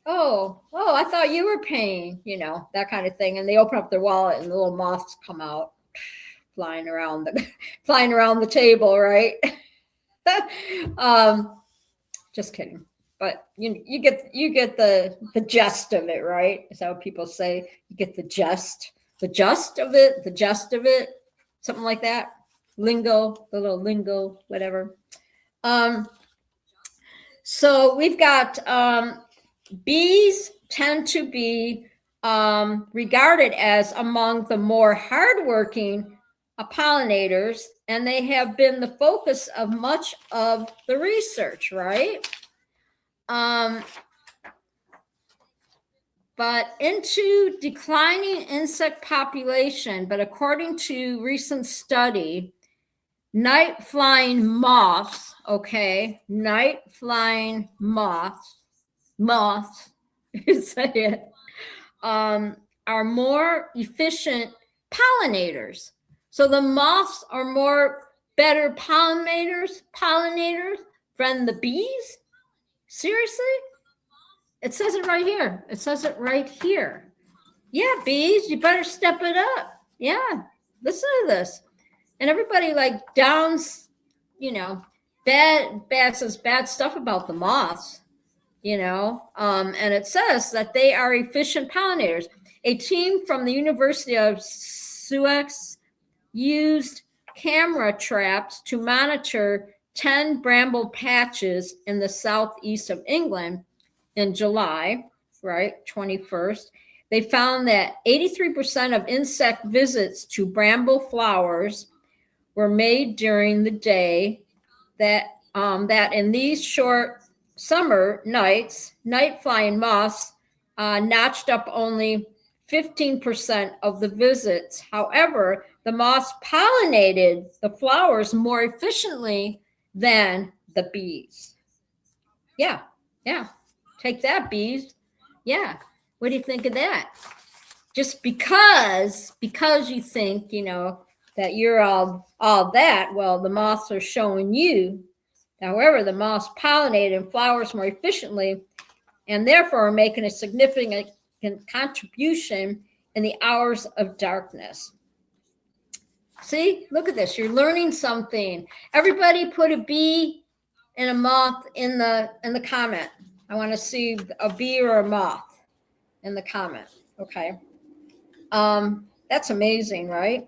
Oh, I thought you were paying, you know, that kind of thing. And they open up their wallet and the little moths come out flying around the table, right? Just kidding. But you get the gist of it, right? Is that what people say? You get the gist of it, something like that. Lingo, the little lingo, whatever. So we've got bees tend to be regarded as among the more hardworking pollinators, and they have been the focus of much of the research, right? But into declining insect population, but according to recent study, night flying moths, say it, are more efficient pollinators. So the moths are better pollinators than the bees? Seriously? It says it right here. Yeah, bees, you better step it up. Yeah, listen to this. And everybody like downs, you know, says bad stuff about the moths, you know, and it says that they are efficient pollinators. A team from the University of Sussex used camera traps to monitor 10 bramble patches in the southeast of England in July, right, 21st. They found that 83% of insect visits to bramble flowers were made during the day, that in these short summer nights, night flying moths notched up only 15% of the visits. However, the moths pollinated the flowers more efficiently than the bees. Yeah. Take that, bees. Yeah. What do you think of that? Just because you think, that you're all that, well, the moths are showing you. However, the moths pollinate and flowers more efficiently and therefore are making a significant contribution in the hours of darkness. See, look at this. You're learning something. Everybody put a bee and a moth in the comment. I want to see a bee or a moth in the comment. Okay. That's amazing, right?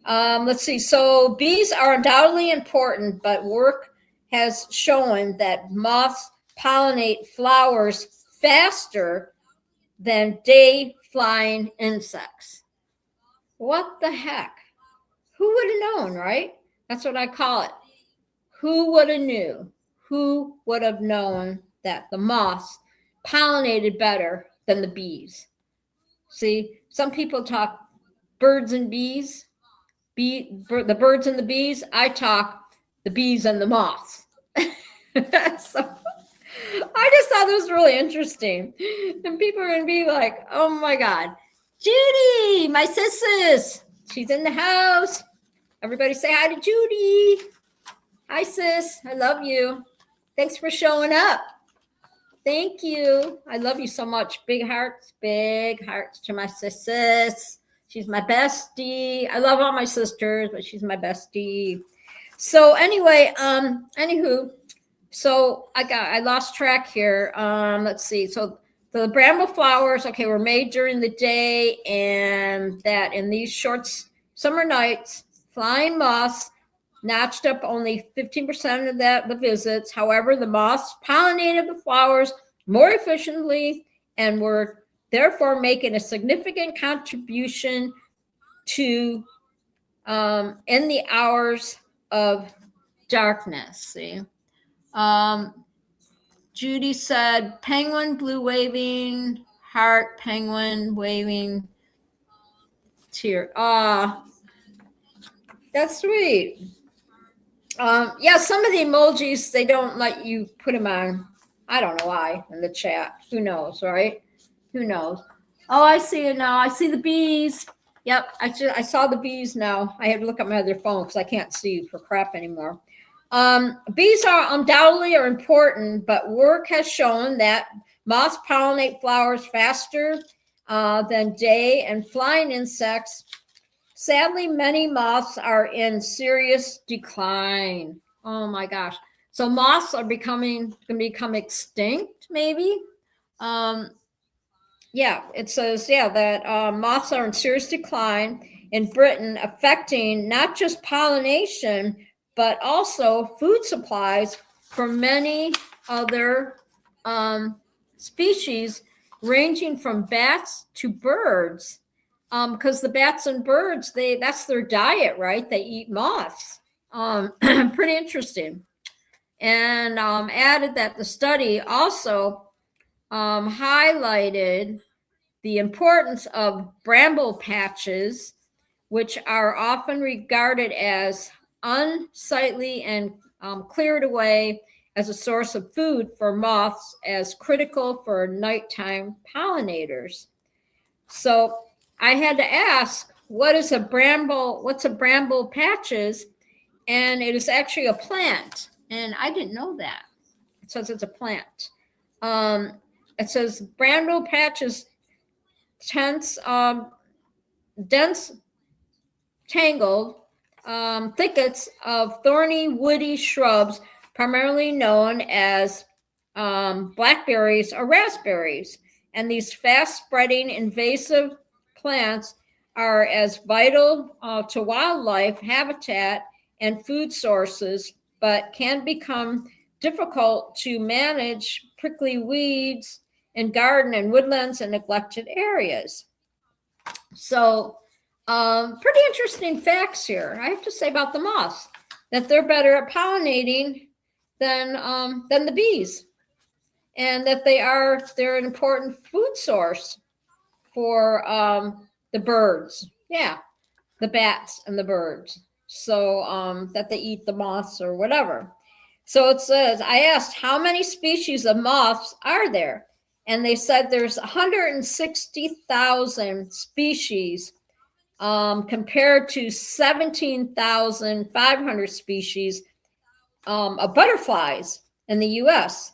Let's see. So bees are undoubtedly important, but work has shown that moths pollinate flowers faster than day-flying insects. What the heck? Who would have known, right? That's what I call it. Who would have knew? Who would have known that the moths pollinated better than the bees? See, some people talk birds and bees, the birds and the bees. I talk the bees and the moths. So I just thought this was really interesting. And people are going to be like, oh my God, Judy, my sis, she's in the house. Everybody say hi to Judy. Hi, sis. I love you. Thanks for showing up. Thank you. I love you so much. Big hearts to my sis. She's my bestie. I love all my sisters, but she's my bestie. So anyway, anywho, so I lost track here. Let's see. So the bramble flowers, okay, were made during the day, and that in these short summer nights, flying moths notched up only 15% of the visits. However, the moths pollinated the flowers more efficiently and were therefore making a significant contribution to in the hours of darkness. See, Judy said penguin, blue waving, heart, penguin, waving, tear. That's sweet. Yeah, some of the emojis, they don't let you put them on. I don't know why in the chat. Who knows, right? Who knows? Oh, I see it now. I see the bees. Yep, I saw the bees now. I had to look at my other phone because I can't see for crap anymore. Bees are undoubtedly important, but work has shown that moths pollinate flowers faster than day and flying insects. Sadly, many moths are in serious decline. Oh my gosh. So moths are going to become extinct, maybe. Yeah, it says, that moths are in serious decline in Britain, affecting not just pollination, but also food supplies for many other species, ranging from bats to birds. Because the bats and birds, that's their diet, right? They eat moths. Pretty interesting. And added that the study also highlighted the importance of bramble patches, which are often regarded as unsightly and cleared away as a source of food for moths, as critical for nighttime pollinators. So I had to ask, what's a bramble patches? And it is actually a plant. And I didn't know that. It says it's a plant. It says bramble patches, dense, tangled thickets of thorny, woody shrubs, primarily known as blackberries or raspberries. And these fast-spreading invasive plants are as vital to wildlife habitat and food sources, but can become difficult to manage prickly weeds in garden and woodlands and neglected areas. So pretty interesting facts here. I have to say about the moths, that they're better at pollinating than the bees, and that they're an important food source for the birds. Yeah, the bats and the birds. So that they eat the moths or whatever. So it says, I asked, how many species of moths are there? And they said there's 160,000 species compared to 17,500 species of butterflies in the US.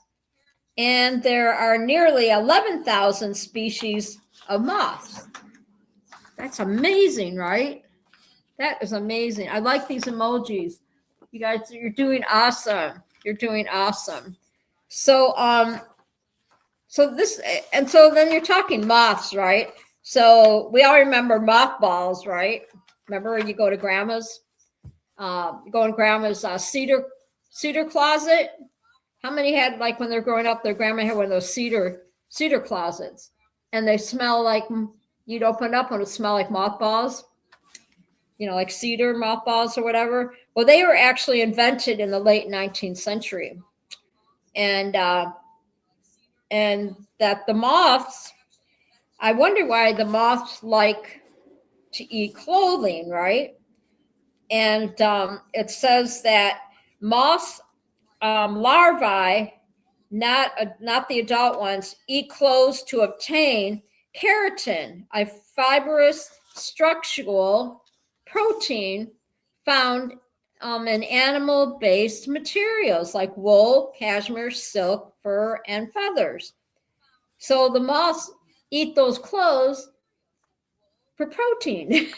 And there are nearly 11,000 species of moths. That's amazing, right? That is amazing. I like these emojis. You guys, you're doing awesome. You're doing awesome. So, so then you're talking moths, right? So we all remember mothballs, right? Remember you go to grandma's, cedar closet. How many had, like, when they're growing up, their grandma had one of those cedar closets, and they smell like, you'd open up and it would smell like mothballs, like cedar mothballs or whatever. Well, they were actually invented in the late 19th century, and that the moths, I wonder why the moths like to eat clothing, right? And it says that moths larvae, not the adult ones, eat clothes to obtain keratin, a fibrous structural protein found in animal-based materials like wool, cashmere, silk, fur, and feathers. So the moths eat those clothes for protein.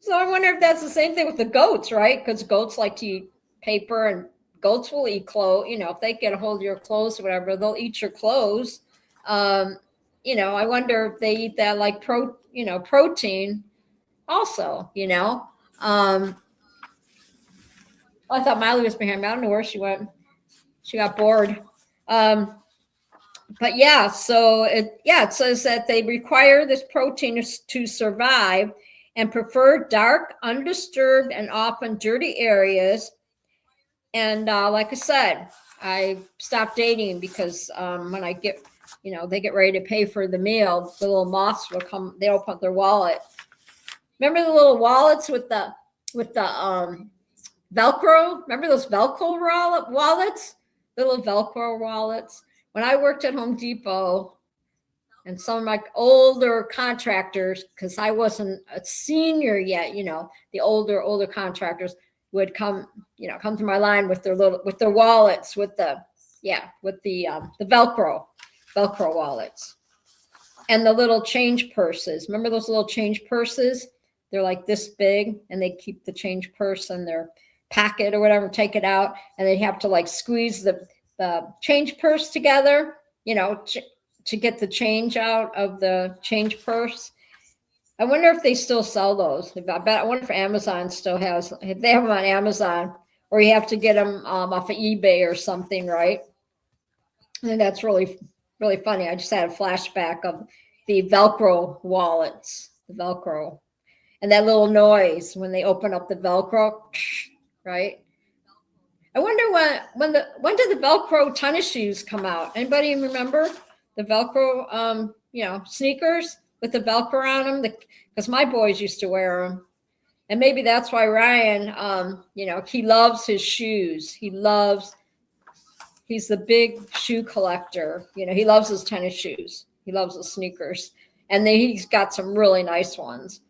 So I wonder if that's the same thing with the goats, right? Because goats like to eat paper, and goats will eat clothes. If they get a hold of your clothes or whatever, they'll eat your clothes. I wonder if they eat that like protein also, I thought Miley was behind me. I don't know where she went. She got bored. But yeah, so it says that they require this protein to survive and prefer dark, undisturbed, and often dirty areas. And like I said, I stopped dating because when I get, they get ready to pay for the meal, the little moths will come, they open up their wallet. Remember the little wallets with the Velcro? Remember those Velcro wallets? The little Velcro wallets? When I worked at Home Depot, and some of my older contractors, because I wasn't a senior yet, the older contractors would come to my line with their wallets, with the Velcro wallets, and the little change purses. Remember those little change purses? They're like this big, and they keep the change purse in their packet or whatever, take it out, and they have to like squeeze the change purse together, to get the change out of the change purse. I wonder if they still sell those. I wonder if Amazon still has, if they have them on Amazon, or you have to get them off of eBay or something, right? And that's really, really funny. I just had a flashback of the Velcro wallets, the Velcro, and that little noise when they open up the Velcro, right? I wonder when did the Velcro tennis shoes come out? Anybody remember the Velcro, sneakers with the Velcro on them? Because my boys used to wear them, and maybe that's why Ryan, he loves his shoes. He's the big shoe collector. He loves his tennis shoes. He loves his sneakers, and then he's got some really nice ones.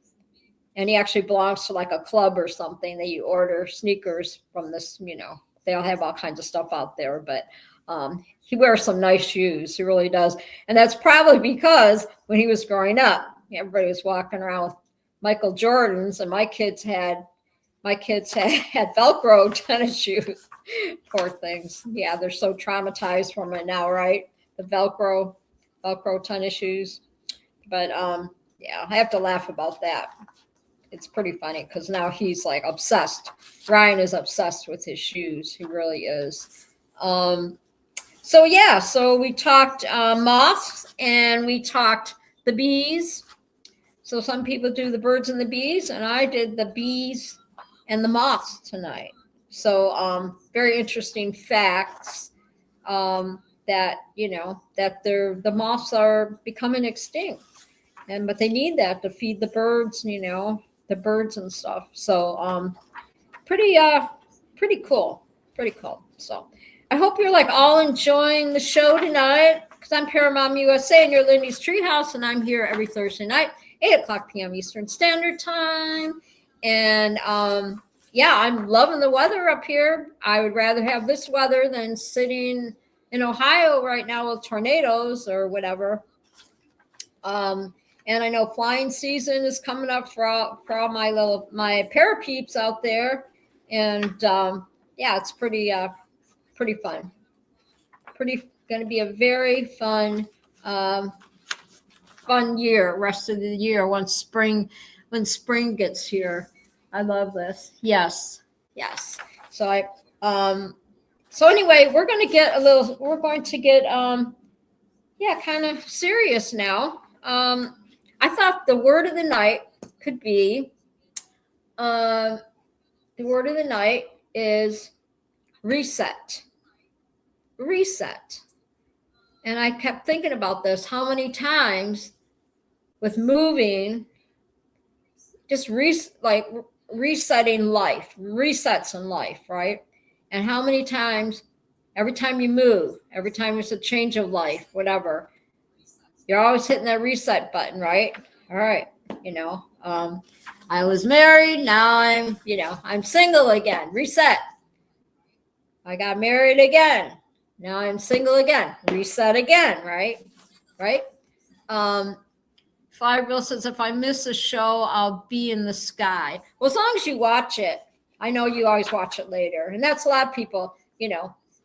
And he actually belongs to like a club or something that you order sneakers from this, they all have all kinds of stuff out there, but he wears some nice shoes. He really does. And that's probably because when he was growing up, everybody was walking around with Michael Jordans, and my kids had Velcro tennis shoes. Poor things. Yeah, they're so traumatized from it now, right? The Velcro tennis shoes. But I have to laugh about that. It's pretty funny because now he's like obsessed. Ryan is obsessed with his shoes. He really is. So we talked moths, and we talked the bees. So some people do the birds and the bees, and I did the bees and the moths tonight. So very interesting facts that the moths are becoming extinct, but they need that to feed the birds, the birds and stuff. So pretty cool. So I hope you're like all enjoying the show tonight. because I'm Paramount USA and you're Lindy's Treehouse, and I'm here every Thursday night, 8 o'clock p.m. Eastern Standard Time. And yeah, I'm loving the weather up here. I would rather have this weather than sitting in Ohio right now with tornadoes or whatever. And I know flying season is coming up for all my parapeeps out there. And yeah, it's pretty fun. Going to be a very fun year, rest of the year when spring gets here. I love this. Yes. So so anyway, we're going to get kind of serious now. I thought the word of the night could be, the word of the night is reset. And I kept thinking about this, how many times with moving, just resetting life, resets in life, right? And how many times, every time you move, every time it's a change of life, whatever, you're always hitting that reset button, right? All right. I was married. Now I'm single again. Reset. I got married again. Now I'm single again. Reset again, right? Firebill says, if I miss a show, I'll be in the sky. Well, as long as you watch it, I know you always watch it later. And that's a lot of people,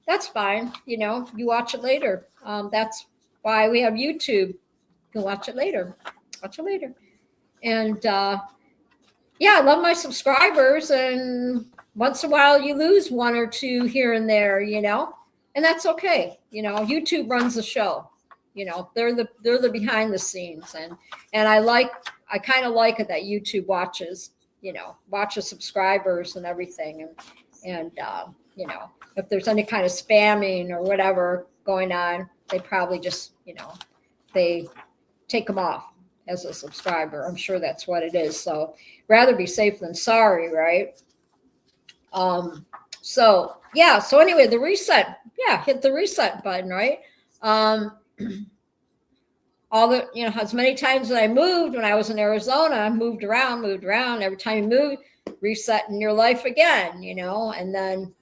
that's fine. You watch it later. That's why we have YouTube. You can watch it later. And yeah, I love my subscribers. And once in a while you lose one or two here and there, and that's okay. YouTube runs the show. They're the behind the scenes, and I kind of like it that YouTube watches subscribers and everything, and if there's any kind of spamming or whatever going on, they probably just they take them off as a subscriber. I'm sure that's what it is. So rather be safe than sorry, right? So anyway, the reset, hit the reset button, right? As many times as I moved when I was in Arizona, I moved around. Every time you move, reset in your life again, and then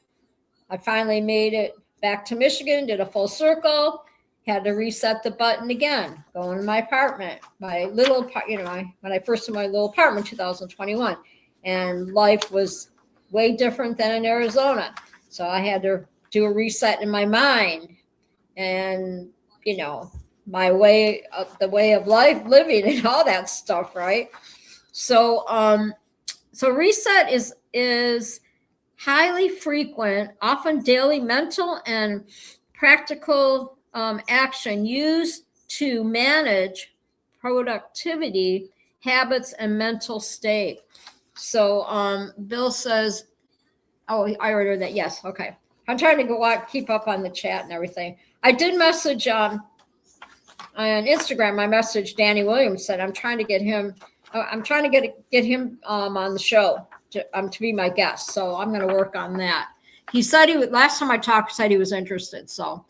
I finally made it back to Michigan, did a full circle, had to reset the button again, go into my apartment, my little, when I first in my little apartment, 2021, and life was way different than in Arizona. So I had to do a reset in my mind and, the way of life, living and all that stuff. Right. So, so reset is highly frequent, often daily mental and practical action used to manage productivity, habits, and mental state. So Bill says, oh, I ordered that. Yes. Okay. I'm trying to keep up on the chat and everything. I did message on Instagram. I messaged Danny Williams, said I'm trying to get him. I'm trying to get him on the show to be my guest. So I'm going to work on that. He said last time I talked, said he was interested. So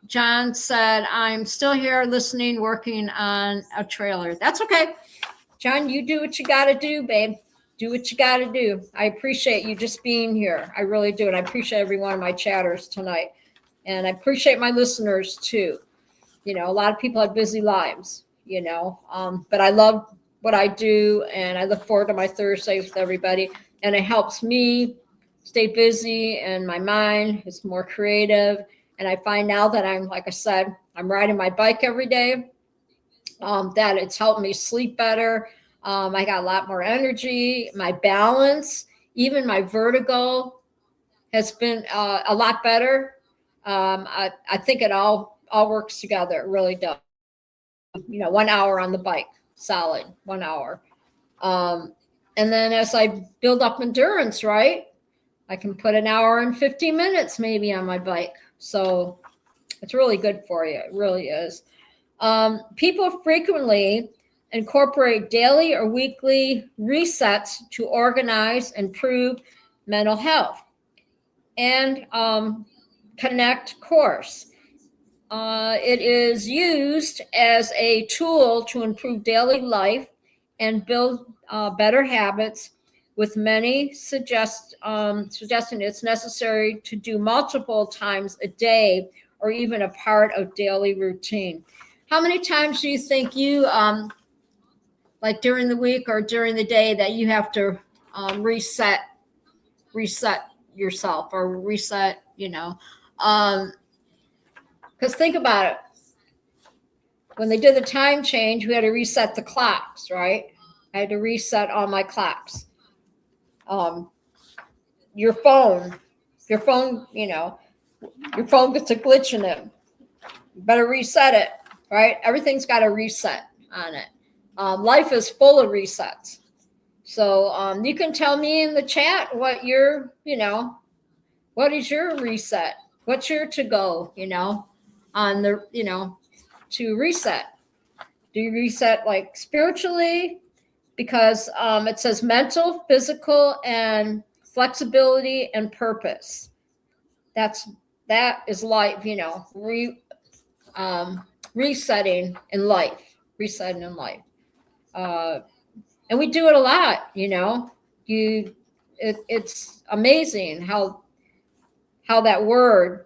John said, I'm still here listening, working on a trailer. That's okay. John, you do what you got to do, babe. Do what you got to do. I appreciate you just being here. I really do. And I appreciate every one of my chatters tonight. And I appreciate my listeners too. A lot of people have busy lives, but I love what I do. And I look forward to my Thursdays with everybody. And it helps me stay busy and my mind is more creative. And I find now that like I said, I'm riding my bike every day, that it's helped me sleep better. I got a lot more energy, my balance, even my vertigo has been a lot better. I think it all works together. It really does. 1 hour on the bike, solid 1 hour. And then as I build up endurance, right, I can put an hour and 15 minutes maybe on my bike. So it's really good for you. It really is. People frequently incorporate daily or weekly resets to organize, improve mental health, and connect course. It is used as a tool to improve daily life and build better habits, with many suggesting it's necessary to do multiple times a day or even a part of daily routine. How many times do you think you, like during the week or during the day, that you have to reset yourself or reset, because think about it. When they did the time change, we had to reset the clocks, right? I had to reset all my clocks. Your phone, your phone gets a glitch in it. You better reset it, right? Everything's got a reset on it. Life is full of resets. So you can tell me in the chat what what is your reset? What's your to go, on the, to reset? Do you reset like spiritually? Because it says mental, physical, and flexibility and purpose. That is life, resetting in life, and we do it a lot, it's amazing how that word,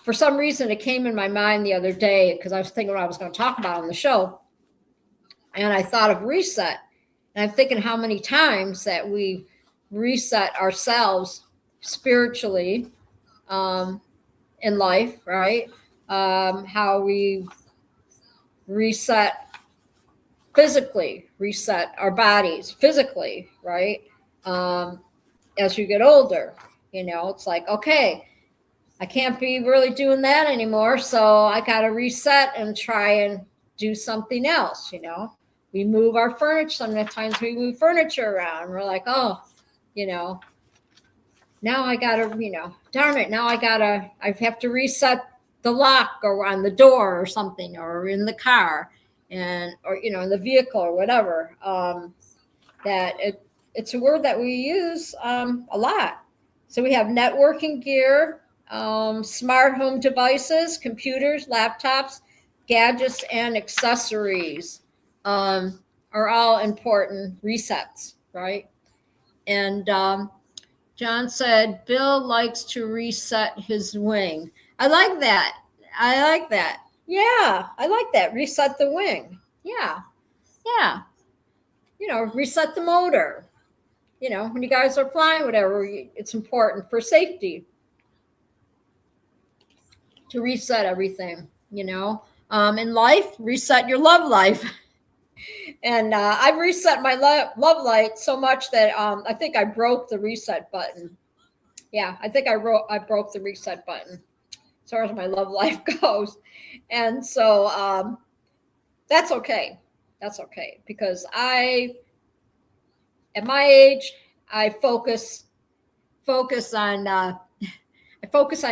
for some reason, it came in my mind the other day because I was thinking what I was going to talk about on the show. And I thought of reset. And I'm thinking how many times that we reset ourselves spiritually in life, right? How we reset physically, reset our bodies physically, right? As you get older, it's like, okay, I can't be really doing that anymore. So I got to reset and try and do something else, We move our furniture. Sometimes we move furniture around. We're like, oh, now I got to, darn it. Now I have to reset the lock or on the door or something, or in the car or, in the vehicle or whatever. It's a word that we use a lot. So we have networking gear, smart home devices, computers, laptops, gadgets, and accessories are all important resets, right? And John said, Bill likes to reset his wing. I like that. Yeah, I like that. Reset the wing. Yeah. Reset the motor. When you guys are flying, whatever, it's important for safety to reset everything, in life, reset your love life. And I've reset my love light so much that I think I broke the reset button. Yeah, I think I broke the reset button as far as my love life goes. And so that's okay. That's okay, because at my age, I focus on me, I focus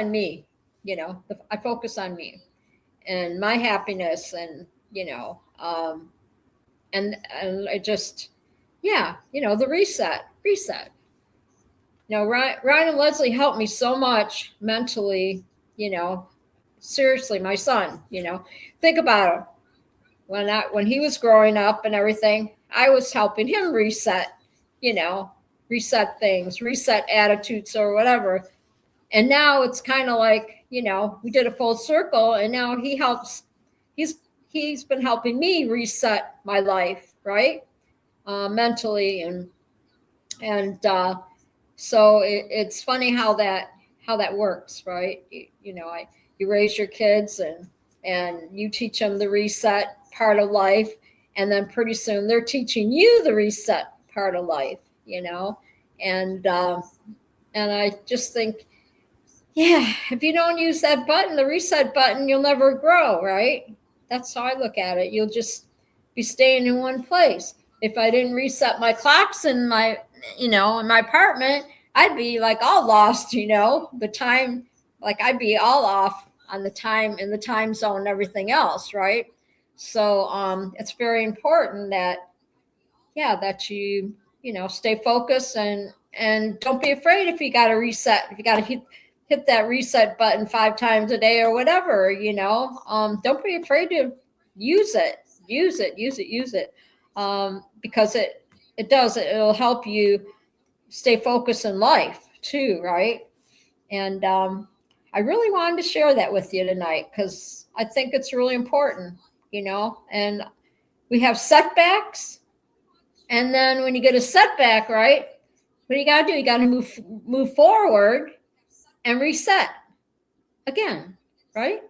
on me and my happiness, and and I just, the reset. Ryan and Leslie helped me so much mentally, seriously, my son, think about it. When he was growing up and everything, I was helping him reset things, reset attitudes or whatever. And now it's kind of like, we did a full circle, and now he's been helping me reset my life, right? Mentally. And so it's funny how that works, right? You raise your kids and you teach them the reset part of life, and then pretty soon they're teaching you the reset part of life, and I just think, if you don't use that button, the reset button, you'll never grow, right? That's how I look at it. You'll just be staying in one place. If I didn't reset my clocks in my apartment, I'd be like all lost, the time, like I'd be all off on the time, in the time zone and everything else, right? So it's very important that you stay focused, and don't be afraid if you got to reset, if you got to hit hit that reset button 5 times a day or whatever, don't be afraid to use it, because it'll help you stay focused in life too, right? And I really wanted to share that with you tonight because I think it's really important, and we have setbacks. And then when you get a setback, right, what do you got to do? You got to move forward and reset again, right?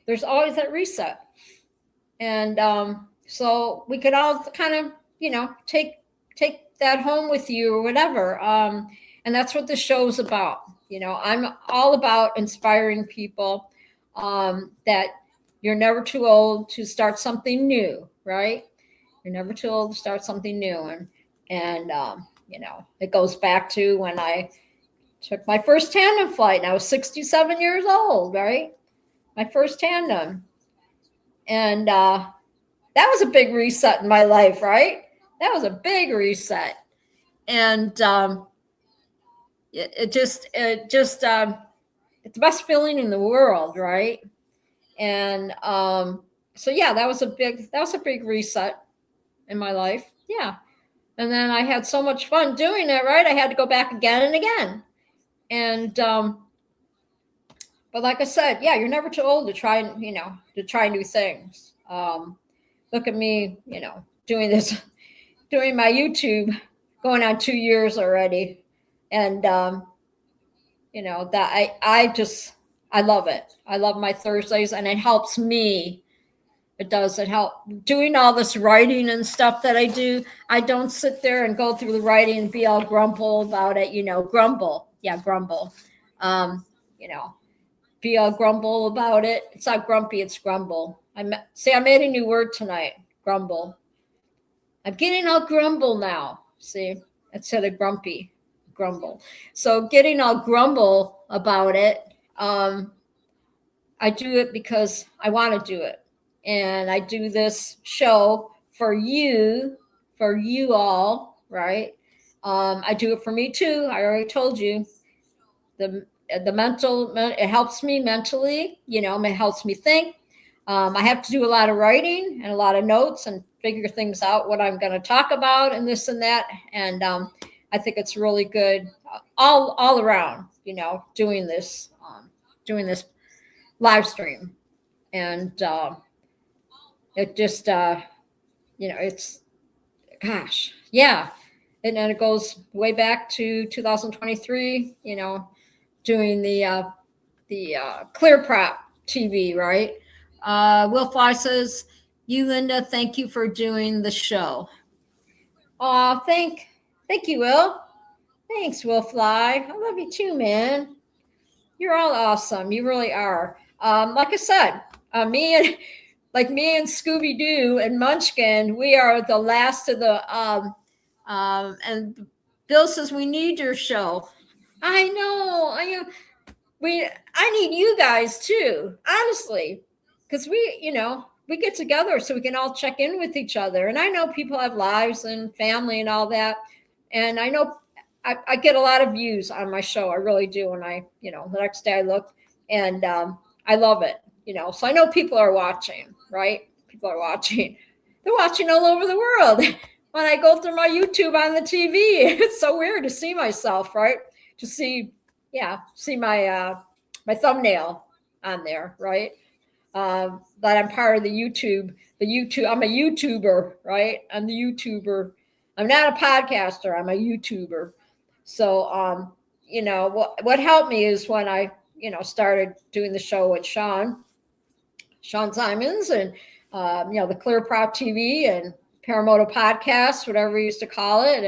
There's always that reset. And so we could all kind of, take that home with you or whatever. And that's what the show's about. I'm all about inspiring people that you're never too old to start something new, right? You're never too old to start something new. And it goes back to when I took my first tandem flight, and I was 67 years old, right? My first tandem. And that was a big reset in my life, right? That was a big reset. And it's the best feeling in the world, right? And so yeah, that was a big reset in my life. Yeah. And then I had so much fun doing it, right? I had to go back again and again. And but like I said, yeah, you're never too old to try new things. Look at me, doing my YouTube, going on 2 years already. And that I love it. I love my Thursdays, and it helps me. It does. It helps doing all this writing and stuff that I do. I don't sit there and go through the writing and be all grumble about it, grumble. Yeah, grumble. Be all grumble about it. It's not grumpy, it's grumble. I made a new word tonight, grumble. I'm getting all grumble now. See, instead of grumpy, grumble. So getting all grumble about it, I do it because I want to do it. And I do this show for you all, right? I do it for me too. I already told you. It helps me mentally, it helps me think. I have to do a lot of writing and a lot of notes and figure things out, what I'm going to talk about and this and that. And I think it's really good all around, doing this live stream. And it just, it's, gosh, yeah. And then it goes way back to 2023, doing the Clear Prop TV, right? Will Fly says, "You, Linda, thank you for doing the show." Oh, thank you, Will. Thanks, Will Fly. I love you too, man. You're all awesome. You really are. Like I said, me and Scooby Doo and Munchkin, we are the last of the. And Bill says, "We need your show." I know. I need you guys too, honestly, because we get together so we can all check in with each other. And I know people have lives and family and all that. And I know I get a lot of views on my show. I really do. And the next day I look, and I love it, so I know people are watching, right? People are watching. They're watching all over the world. When I go through my YouTube on the TV, it's so weird to see myself, right? To see my my thumbnail on there, right? That I'm part of the YouTube. I'm a YouTuber, right? I'm the YouTuber. I'm not a podcaster. I'm a YouTuber. So, what helped me is when I, started doing the show with Sean Simons, and the Clear Prop TV and Paramoto Podcast, whatever we used to call it,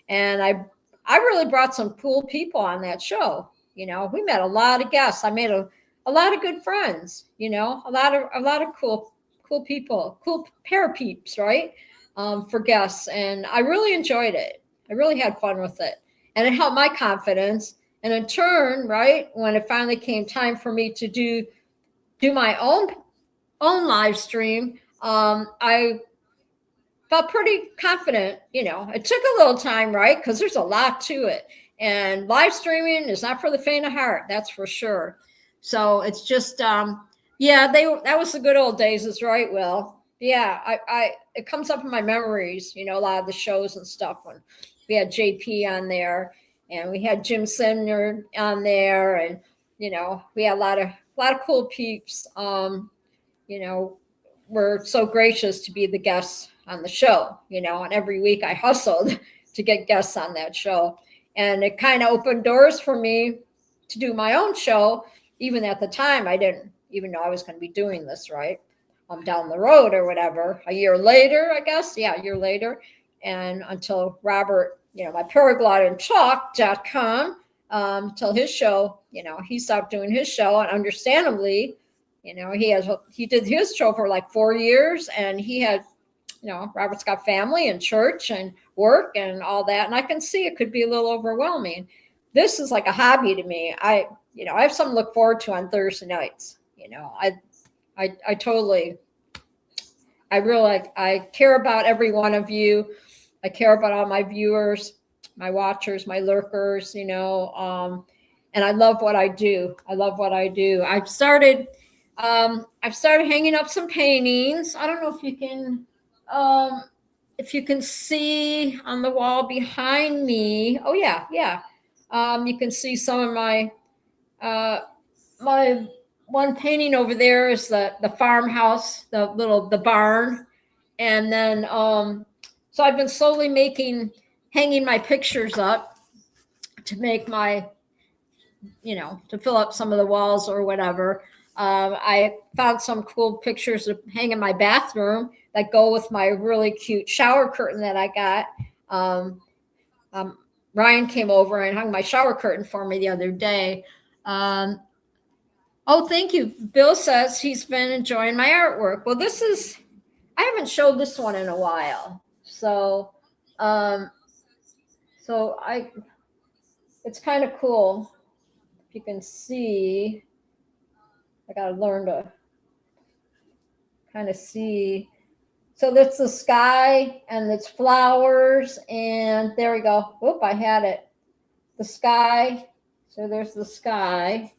and I really brought some cool people on that show. We met a lot of guests. I made a lot of good friends. A lot of cool people, cool pair peeps, right? For guests, and I really enjoyed it. I really had fun with it, and it helped my confidence. And in turn, right, when it finally came time for me to do my own live stream, I felt pretty confident. It took a little time, right? Because there's a lot to it. And live streaming is not for the faint of heart, that's for sure. So it's just, that was the good old days, is right, Will. Yeah, it comes up in my memories, a lot of the shows and stuff when we had JP on there and we had Jim Senior on there, and we had a lot of cool peeps. Were so gracious to be the guests on the show, and every week I hustled to get guests on that show. And it kind of opened doors for me to do my own show. Even at the time, I didn't even know I was going to be doing this, right? Down the road or whatever. A year later, I guess. Yeah, a year later. And until Robert, my paraglidingtalk.com, till his show, he stopped doing his show. And understandably, he did his show for like 4 years, and he had, Robert's got family and church and work and all that. And I can see it could be a little overwhelming. This is like a hobby to me. I have something to look forward to on Thursday nights. I care about every one of you. I care about all my viewers, my watchers, my lurkers, and I love what I do. I've started hanging up some paintings. I don't know if you can see on the wall behind me. Oh yeah. You can see some of my one painting over there is the farmhouse, the barn. And then, so I've been slowly hanging my pictures up to make my, to fill up some of the walls or whatever. I found some cool pictures to hang in my bathroom that go with my really cute shower curtain that I got. Ryan came over and hung my shower curtain for me the other day. Oh, thank you. Bill says he's been enjoying my artwork. Well, I haven't showed this one in a while. So, it's kind of cool. If you can see, I got to learn to kind of see. So that's the sky and it's flowers, and there we go. Whoop, I had it. The sky. So there's the sky.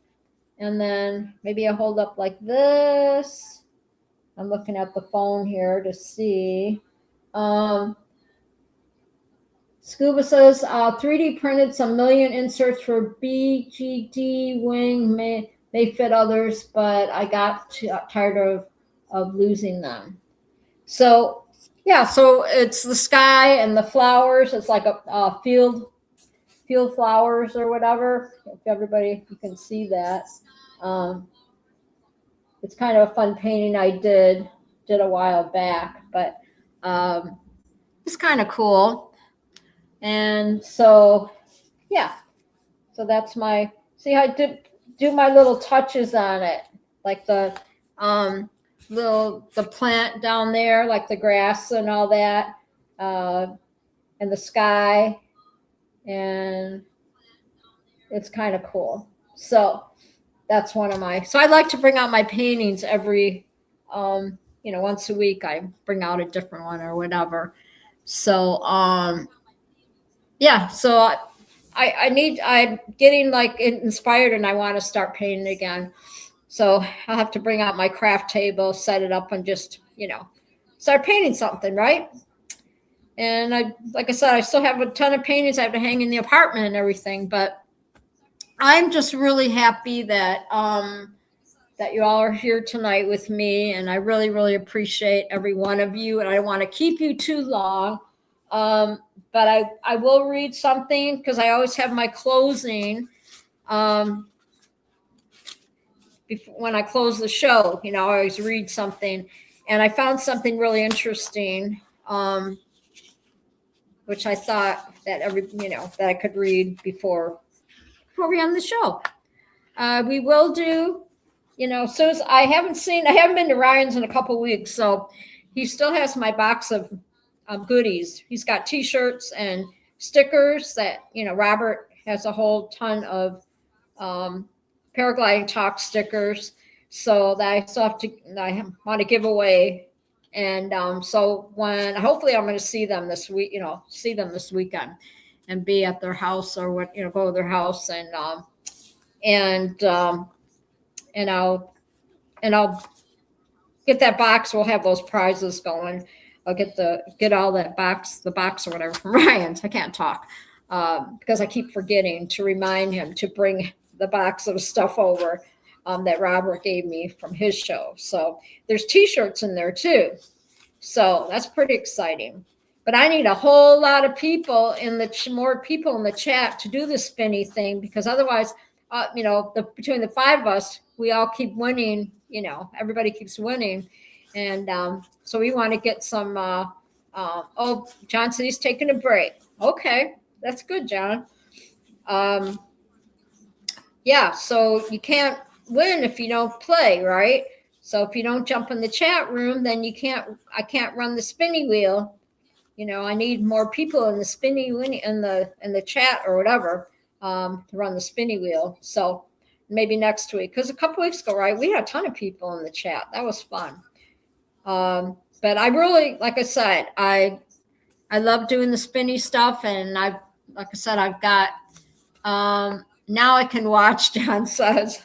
And then maybe I hold up like this. I'm looking at the phone here to see. Scuba says, 3D printed some million inserts for BGD wing. May fit others, but I got tired of losing them. So, yeah, so it's the sky and the flowers. It's like a field flowers or whatever. If you can see that. It's kind of a fun painting I did a while back, but it's kind of cool. And so, yeah, so that's see how I do my little touches on it, like the plant down there, like the grass and all that, and the sky, and it's kind of cool. So that's one of so I like to bring out my paintings every, once a week. I bring out a different one or whatever. So, yeah, so I'm getting like inspired and I want to start painting again. So I'll have to bring out my craft table, set it up, and just, start painting something, right? And like I said, I still have a ton of paintings I have to hang in the apartment and everything, but I'm just really happy that you all are here tonight with me, and I really, really appreciate every one of you. And I don't want to keep you too long, but I will read something because I always have my closing when I close the show. I always read something, and I found something really interesting, which I thought that that I could read before we end the show. We will do, soon as I haven't been to Ryan's in a couple of weeks, so he still has my box of goodies. He's got t-shirts and stickers that, Robert has a whole ton of paragliding talk stickers, so that I want to give away. And so hopefully I'm going to see them this week, this weekend. and be at their house or what, go to their house and I'll get that box. We'll have those prizes going. I'll get all the box or whatever from Ryan's. I can't talk because I keep forgetting to remind him to bring the box of stuff over that Robert gave me from his show. So there's T-shirts in there too. So that's pretty exciting. But I need a whole lot of people more people in the chat to do the spinny thing, because otherwise, between the 5 of us, we all keep winning. Everybody keeps winning, and so we want to get some. John said he's taking a break. Okay, that's good, John. Yeah, so you can't win if you don't play, right? So if you don't jump in the chat room, then I can't run the spinny wheel. I need more people in the spinny wheel in the chat or whatever to run the spinny wheel. So maybe next week, because a couple weeks ago, right, we had a ton of people in the chat. That was fun. But I really, like I said, I love doing the spinny stuff, and I've got now I can watch. John says,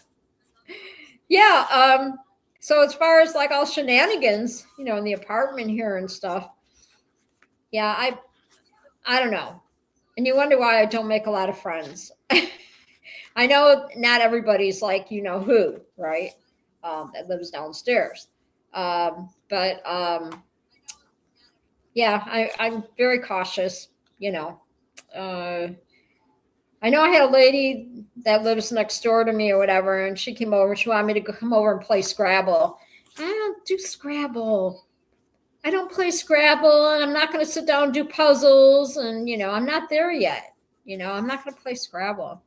yeah. So as far as like all shenanigans, in the apartment here and stuff, yeah, I don't know. And you wonder why I don't make a lot of friends. I know not everybody's like, who, right? That lives downstairs. But yeah, I'm very cautious, I know I had a lady that lives next door to me or whatever, and she came over. She wanted me to come over and play Scrabble. I don't do Scrabble. I don't play Scrabble, and I'm not going to sit down and do puzzles. And, I'm not there yet. I'm not going to play Scrabble.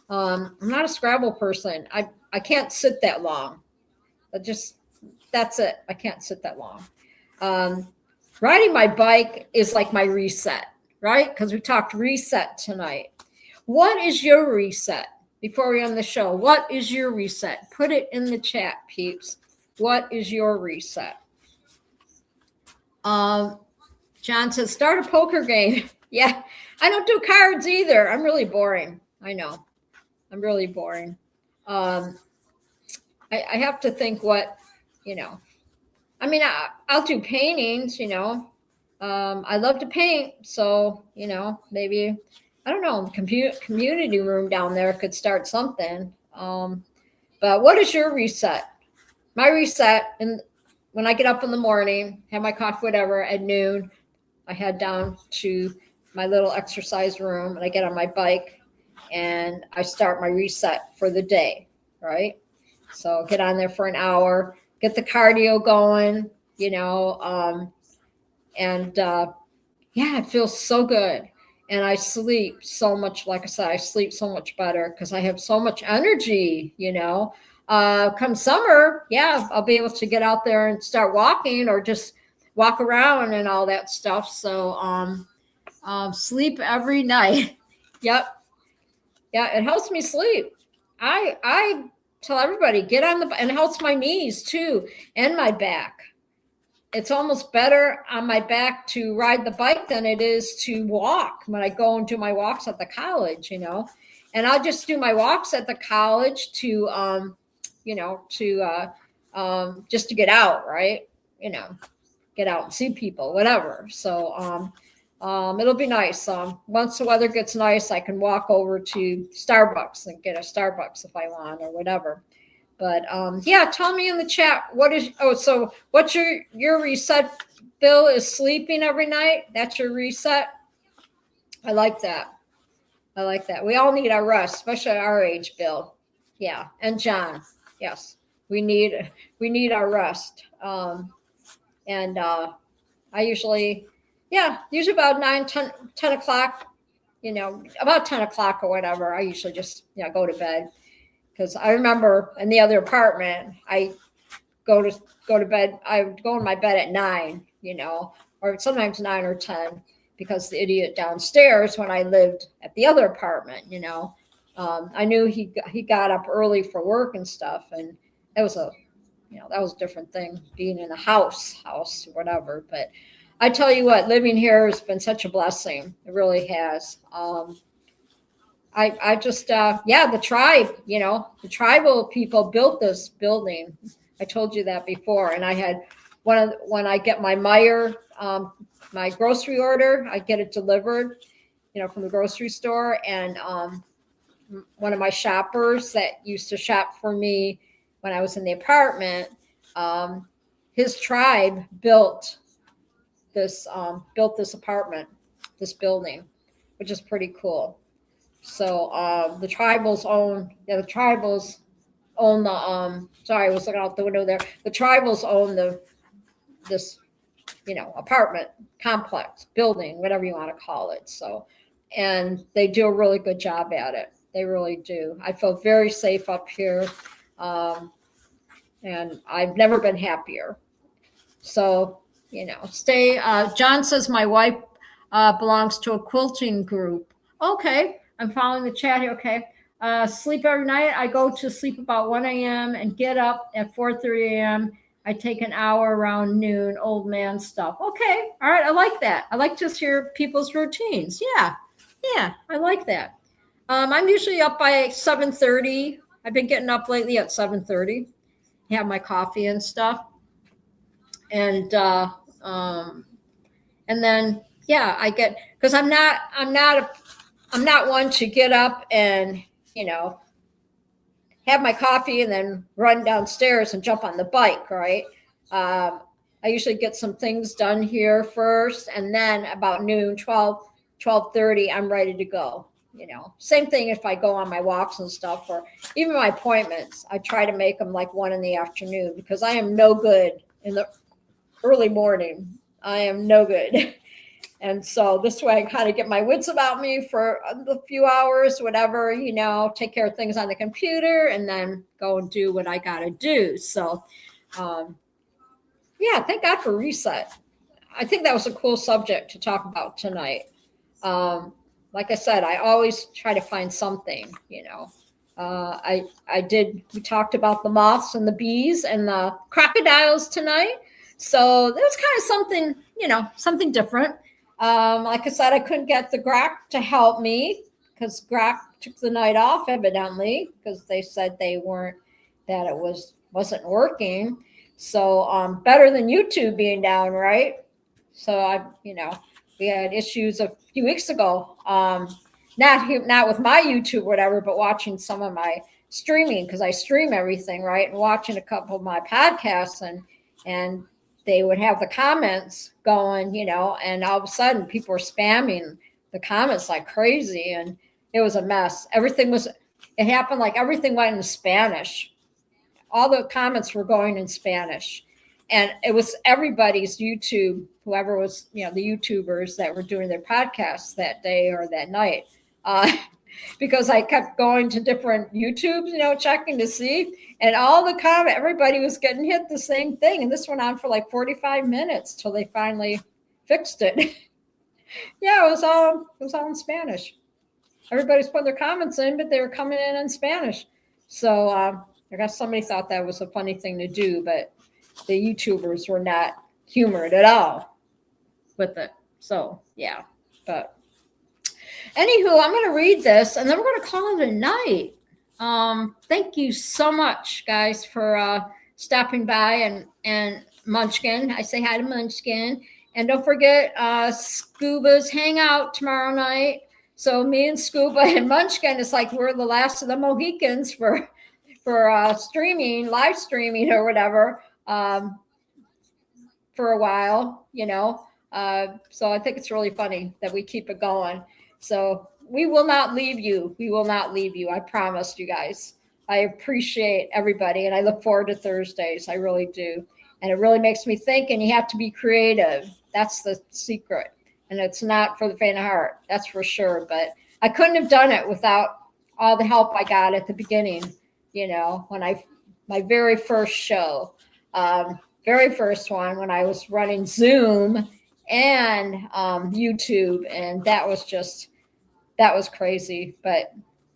I'm not a Scrabble person. I can't sit that long. That's it. I can't sit that long. Riding my bike is like my reset, right? Because we talked reset tonight. What is your reset? Before we end the show, what is your reset? Put it in the chat, peeps. What is your reset? John says, start a poker game. Yeah, I don't do cards either. I'm really boring. I know. I'm really boring. I have to think what, I mean, I'll do paintings, I love to paint. So, maybe, I don't know, the community room down there could start something. But what is your reset? My reset, and when I get up in the morning, have my coffee, whatever, at noon, I head down to my little exercise room and I get on my bike and I start my reset for the day, right? So get on there for an hour, get the cardio going, yeah, it feels so good. And I sleep so much, like I said, I sleep so much better because I have so much energy, Come summer, yeah, I'll be able to get out there and start walking or just walk around and all that stuff. So sleep every night. Yep. Yeah, it helps me sleep. I tell everybody, get on and it helps my knees too and my back. It's almost better on my back to ride the bike than it is to walk when I go and do my walks at the college, and I'll just do my walks at the college to, just to get out, right? Get out and see people, whatever. So, it'll be nice. Once the weather gets nice, I can walk over to Starbucks and get a Starbucks if I want or whatever. But yeah, tell me in the chat what's your reset? Bill is sleeping every night. That's your reset. I like that. We all need our rest, especially at our age, Bill. Yeah, and John. Yes, we need our rest. And I usually about 10 o'clock, about 10 o'clock or whatever. I usually just go to bed. Because I remember in the other apartment, I go to bed. I would go in my bed at 9, or sometimes 9 or 10, because the idiot downstairs, when I lived at the other apartment, I knew he got up early for work and stuff, and it was that was a different thing being in a house or whatever. But I tell you what, living here has been such a blessing. It really has. I just, the tribe, the tribal people built this building. I told you that before. And I had when I get my Meijer, my grocery order, I get it delivered, from the grocery store. And one of my shoppers that used to shop for me when I was in the apartment, his tribe built this apartment, this building, which is pretty cool. So the tribals own the sorry, I was looking out the window there. The tribals own this apartment complex, building, whatever you want to call it. So, and they do a really good job at it. They really do. I feel very safe up here, and I've never been happier. So, stay. John says my wife belongs to a quilting group. Okay. I'm following the chat here. Okay. Sleep every night. I go to sleep about 1 a.m. and get up at 4:30 a.m. I take an hour around noon, old man stuff. Okay. All right. I like that. I like to hear people's routines. Yeah. Yeah. I like that. I'm usually up by 7:30. I've been getting up lately at 7:30. Have my coffee and stuff. And then, I get, because I'm not one to get up and, have my coffee and then run downstairs and jump on the bike, right? I usually get some things done here first, and then about noon, 12:30, I'm ready to go. Same thing if I go on my walks and stuff, or even my appointments. I try to make them like 1 p.m. because I am no good in the early morning. I am no good. And so this way I kind of get my wits about me for a few hours, whatever, take care of things on the computer and then go and do what I got to do. So, thank God for reset. I think that was a cool subject to talk about tonight. Like I said, I always try to find something, we talked about the moths and the bees and the crocodiles tonight. So that was kind of something, something different. Like I said, I couldn't get the GRAC to help me because GRAC took the night off, evidently, because they said that it wasn't working. So better than YouTube being down, right? So we had issues a few weeks ago. Not with my YouTube or whatever, but watching some of my streaming, because I stream everything, right? And watching a couple of my podcasts and they would have the comments going, and all of a sudden people were spamming the comments like crazy, and it was a mess. It happened like everything went in Spanish. All the comments were going in Spanish, and it was everybody's YouTube, whoever was, the YouTubers that were doing their podcasts that day or that night. Because I kept going to different YouTubes, checking to see, and all the comment, everybody was getting hit the same thing. And this went on for like 45 minutes till they finally fixed it. It was all in Spanish. Everybody's putting their comments in, but they were coming in Spanish. So I guess somebody thought that was a funny thing to do, but the YouTubers were not humored at all with it. So, but anywho, I'm going to read this, and then we're going to call it a night. Thank you so much, guys, for stopping by and Munchkin. I say hi to Munchkin. And don't forget Scuba's hangout tomorrow night. So me and Scuba and Munchkin, it's like we're the last of the Mohicans for streaming, live streaming or whatever for a while, So I think it's really funny that we keep it going. So we will not leave you. We will not leave you. I promise you guys. I appreciate everybody, and I look forward to Thursdays. I really do. And it really makes me think, and you have to be creative. That's the secret. And it's not for the faint of heart. That's for sure. But I couldn't have done it without all the help I got at the beginning, when my very first show, very first one, when I was running Zoom and YouTube. And that was crazy. But,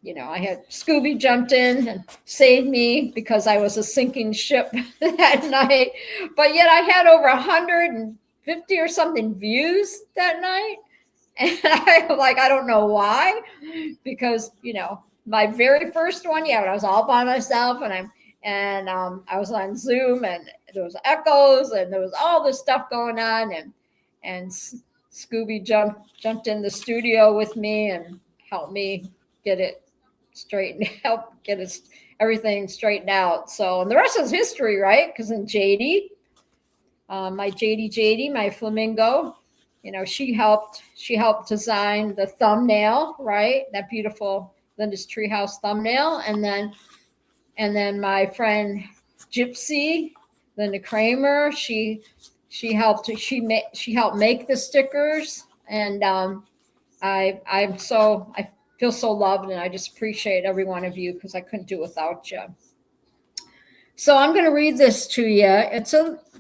I had Scooby jumped in and saved me because I was a sinking ship that night. But yet I had over 50 or something views that night. And I'm like, I don't know why, because, my very first one, when I was all by myself and I was on Zoom and there was echoes and there was all this stuff going on and Scooby jumped in the studio with me and helped me get it straightened, everything straightened out. So, and the rest is history, right? Because then JD, my JD, my flamingo, she helped design the thumbnail, right? That beautiful Linda's Treehouse thumbnail. And then my friend Gypsy, Linda Kramer, she helped make the stickers. And I feel so loved, and I just appreciate every one of you because I couldn't do it without you. So I'm going to read this to you.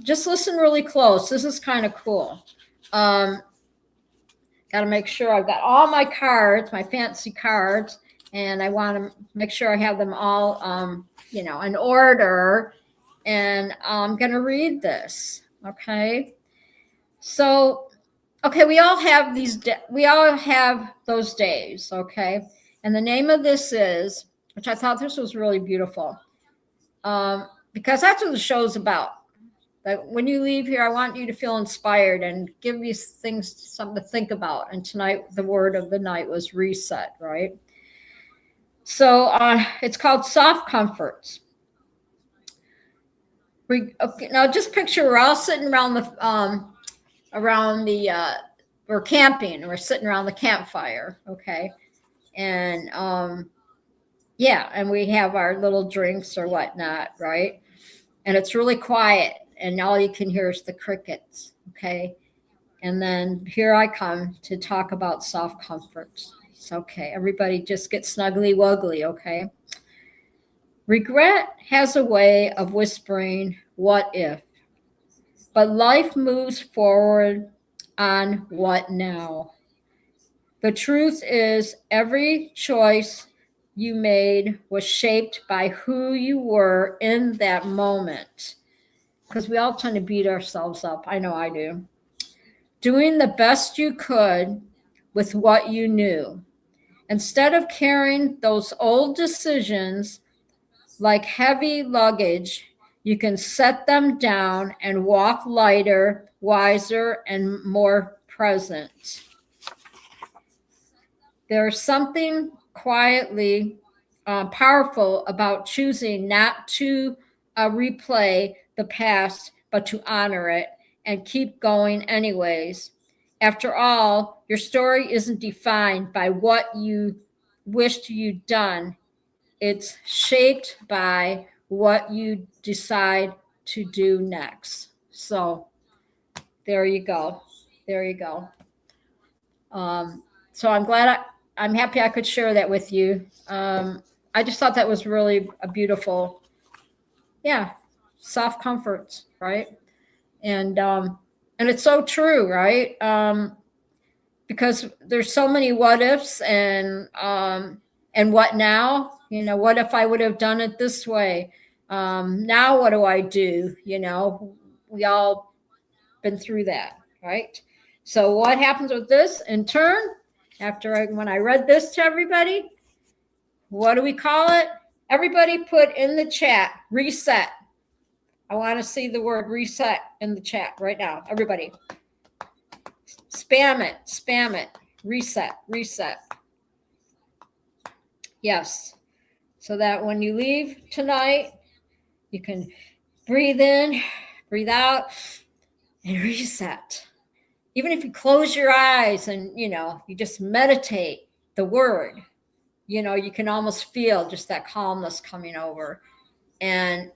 Just listen really close. This is kind of cool. Got to make sure I've got all my cards, my fancy cards, and I want to make sure I have them all, in order. And I'm going to read this. Okay. So, okay, we all have those days. Okay. And the name of this is, which I thought this was really beautiful. Because that's what the show's about. That when you leave here, I want you to feel inspired and give these things something to think about. And tonight, the word of the night was reset, right? So it's called soft comforts. Okay, now just picture we're all sitting around we're camping and we're sitting around the campfire, okay? And and we have our little drinks or whatnot, right? And it's really quiet, and all you can hear is the crickets, okay? And then here I come to talk about soft comforts. It's okay. Everybody just get snuggly wuggly, okay? Regret has a way of whispering, what if? But life moves forward on what now? The truth is, every choice you made was shaped by who you were in that moment. Because we all tend to beat ourselves up. I know I do. Doing the best you could with what you knew. Instead of carrying those old decisions like heavy luggage, you can set them down and walk lighter, wiser, and more present. There's something quietly powerful about choosing not to replay the past, but to honor it and keep going anyways. After all, your story isn't defined by what you wished you'd done. It's shaped by what you decide to do next. So there you go. There you go. So I'm happy I could share that with you. I just thought that was really a beautiful, soft comforts, right? And it's so true, right? Because there's so many what ifs and what now? What if I would have done it this way? Now what do I do? We all been through that, right? So what happens with this in turn? When I read this to everybody, what do we call it? Everybody put in the chat, reset. I want to see the word reset in the chat right now. Everybody. Spam it. Reset. Yes. So that when you leave tonight, you can breathe in, breathe out, and reset. Even if you close your eyes and, you just meditate the word, you can almost feel just that calmness coming over. And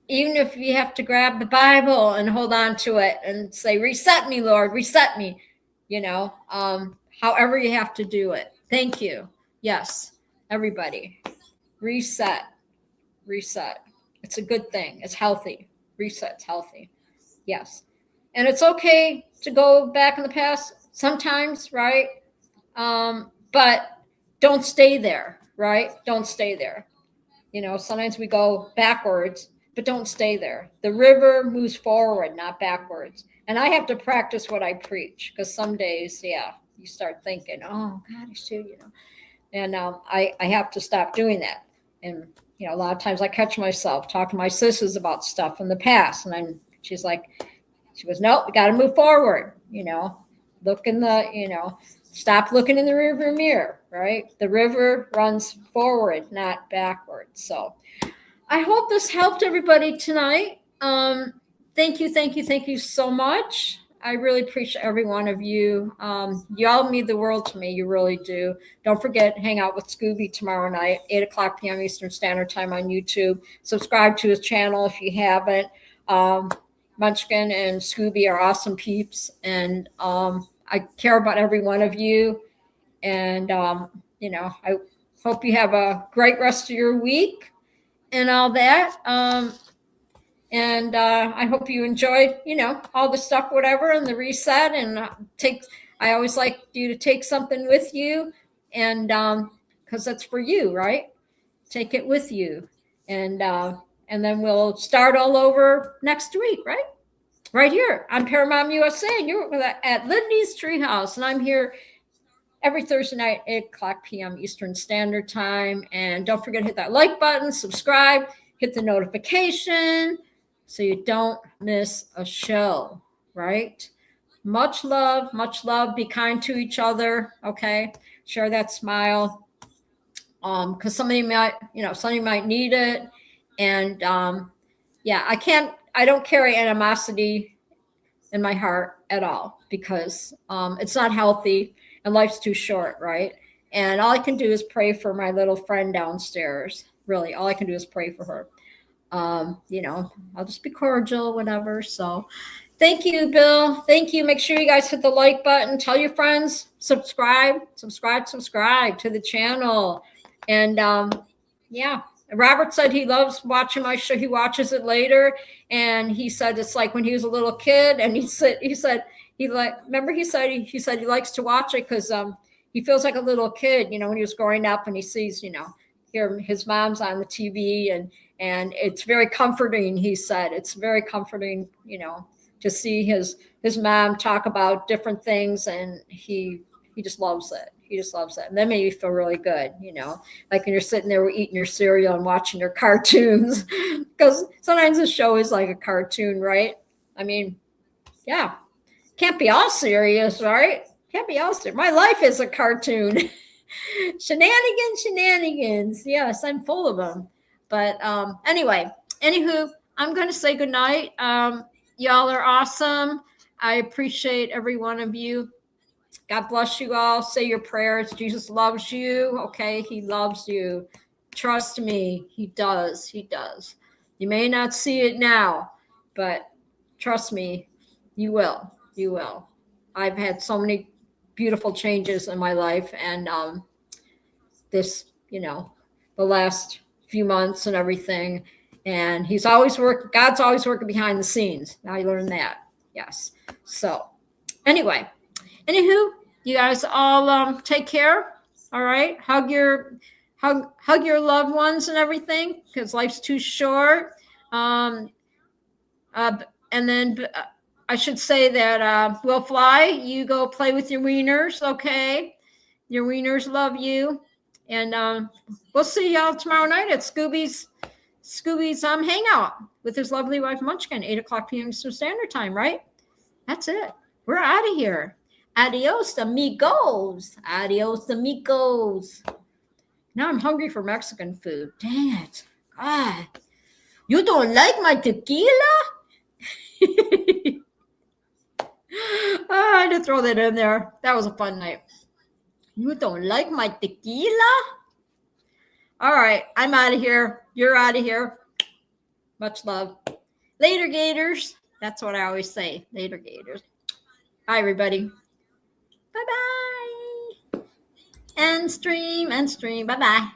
even if you have to grab the Bible and hold on to it and say, reset me, Lord, reset me, however you have to do it. Thank you. Yes, everybody. Reset. It's a good thing. It's healthy. Reset's healthy. Yes. And it's okay to go back in the past sometimes, right? But don't stay there, right? Don't stay there. Sometimes we go backwards, but don't stay there. The river moves forward, not backwards. And I have to practice what I preach, because some days, you start thinking, oh God, I should, and I have to stop doing that. And a lot of times I catch myself talking to my sisters about stuff in the past, and then she goes, no, we got to move forward. Look in the, stop looking in the rearview mirror, right? The river runs forward, not backwards. So I hope this helped everybody tonight. Thank you so much. I really appreciate every one of you. You all mean the world to me. You really do. Don't forget, hang out with Scooby tomorrow night, 8 o'clock p.m. Eastern Standard Time on YouTube. Subscribe to his channel if you haven't. Munchkin and Scooby are awesome peeps, and I care about every one of you. And, I hope you have a great rest of your week and all that. And I hope you enjoyed, all the stuff, whatever, and the reset. And I always like you to take something with you, and because that's for you, right? Take it with you, and then we'll start all over next week, right? Right here on Paramount USA, and you're at Lindy's Treehouse, and I'm here every Thursday night, 8 o'clock p.m. Eastern Standard Time. And don't forget to hit that like button, subscribe, hit the notification, so you don't miss a show, right? Much love, much love. Be kind to each other, okay? Share that smile, because somebody might need it. And I don't carry animosity in my heart at all, because it's not healthy and life's too short, right? And all I can do is pray for my little friend downstairs. Really, all I can do is pray for her. I'll just be cordial, whatever. So thank you, Bill. Thank you. Make sure you guys hit the like button. Tell your friends, subscribe to the channel. And Robert said he loves watching my show. He watches it later. And he said it's like when he was a little kid. And he said he said he likes to watch it because he feels like a little kid, when he was growing up, and he sees, his mom's on the TV, and it's very comforting. He said it's very comforting, to see his mom talk about different things, and he just loves it. He just loves it. And that made me feel really good, like when you're sitting there eating your cereal and watching your cartoons, because sometimes the show is like a cartoon, right? I mean, yeah, can't be all serious, right? Can't be all serious. My life is a cartoon. Shenanigans. Yes, I'm full of them. But anywho, I'm going to say goodnight. Y'all are awesome. I appreciate every one of you. God bless you all. Say your prayers. Jesus loves you. Okay, he loves you. Trust me, he does. He does. You may not see it now, but trust me, you will. You will. I've had so many beautiful changes in my life, and this, the last few months and everything. And God's always working behind the scenes. Now you learn that. Yes. So anywho, you guys all take care. All right. Hug your loved ones and everything, because life's too short. And then I should say that Will Fly, you go play with your wieners, okay? Your wieners love you. And we'll see y'all tomorrow night at Scooby's hangout with his lovely wife Munchkin, 8 o'clock p.m. Eastern Standard Time, right? That's it. We're out of here. Adios, amigos. Adios, amigos. Now I'm hungry for Mexican food. Dang it. God. You don't like my tequila? I had to throw that in there. That was a fun night. You don't like my tequila? All right, I'm out of here. You're out of here. Much love. Later, Gators. That's what I always say. Later, Gators. Bye, everybody. Bye-bye. End stream. Bye-bye.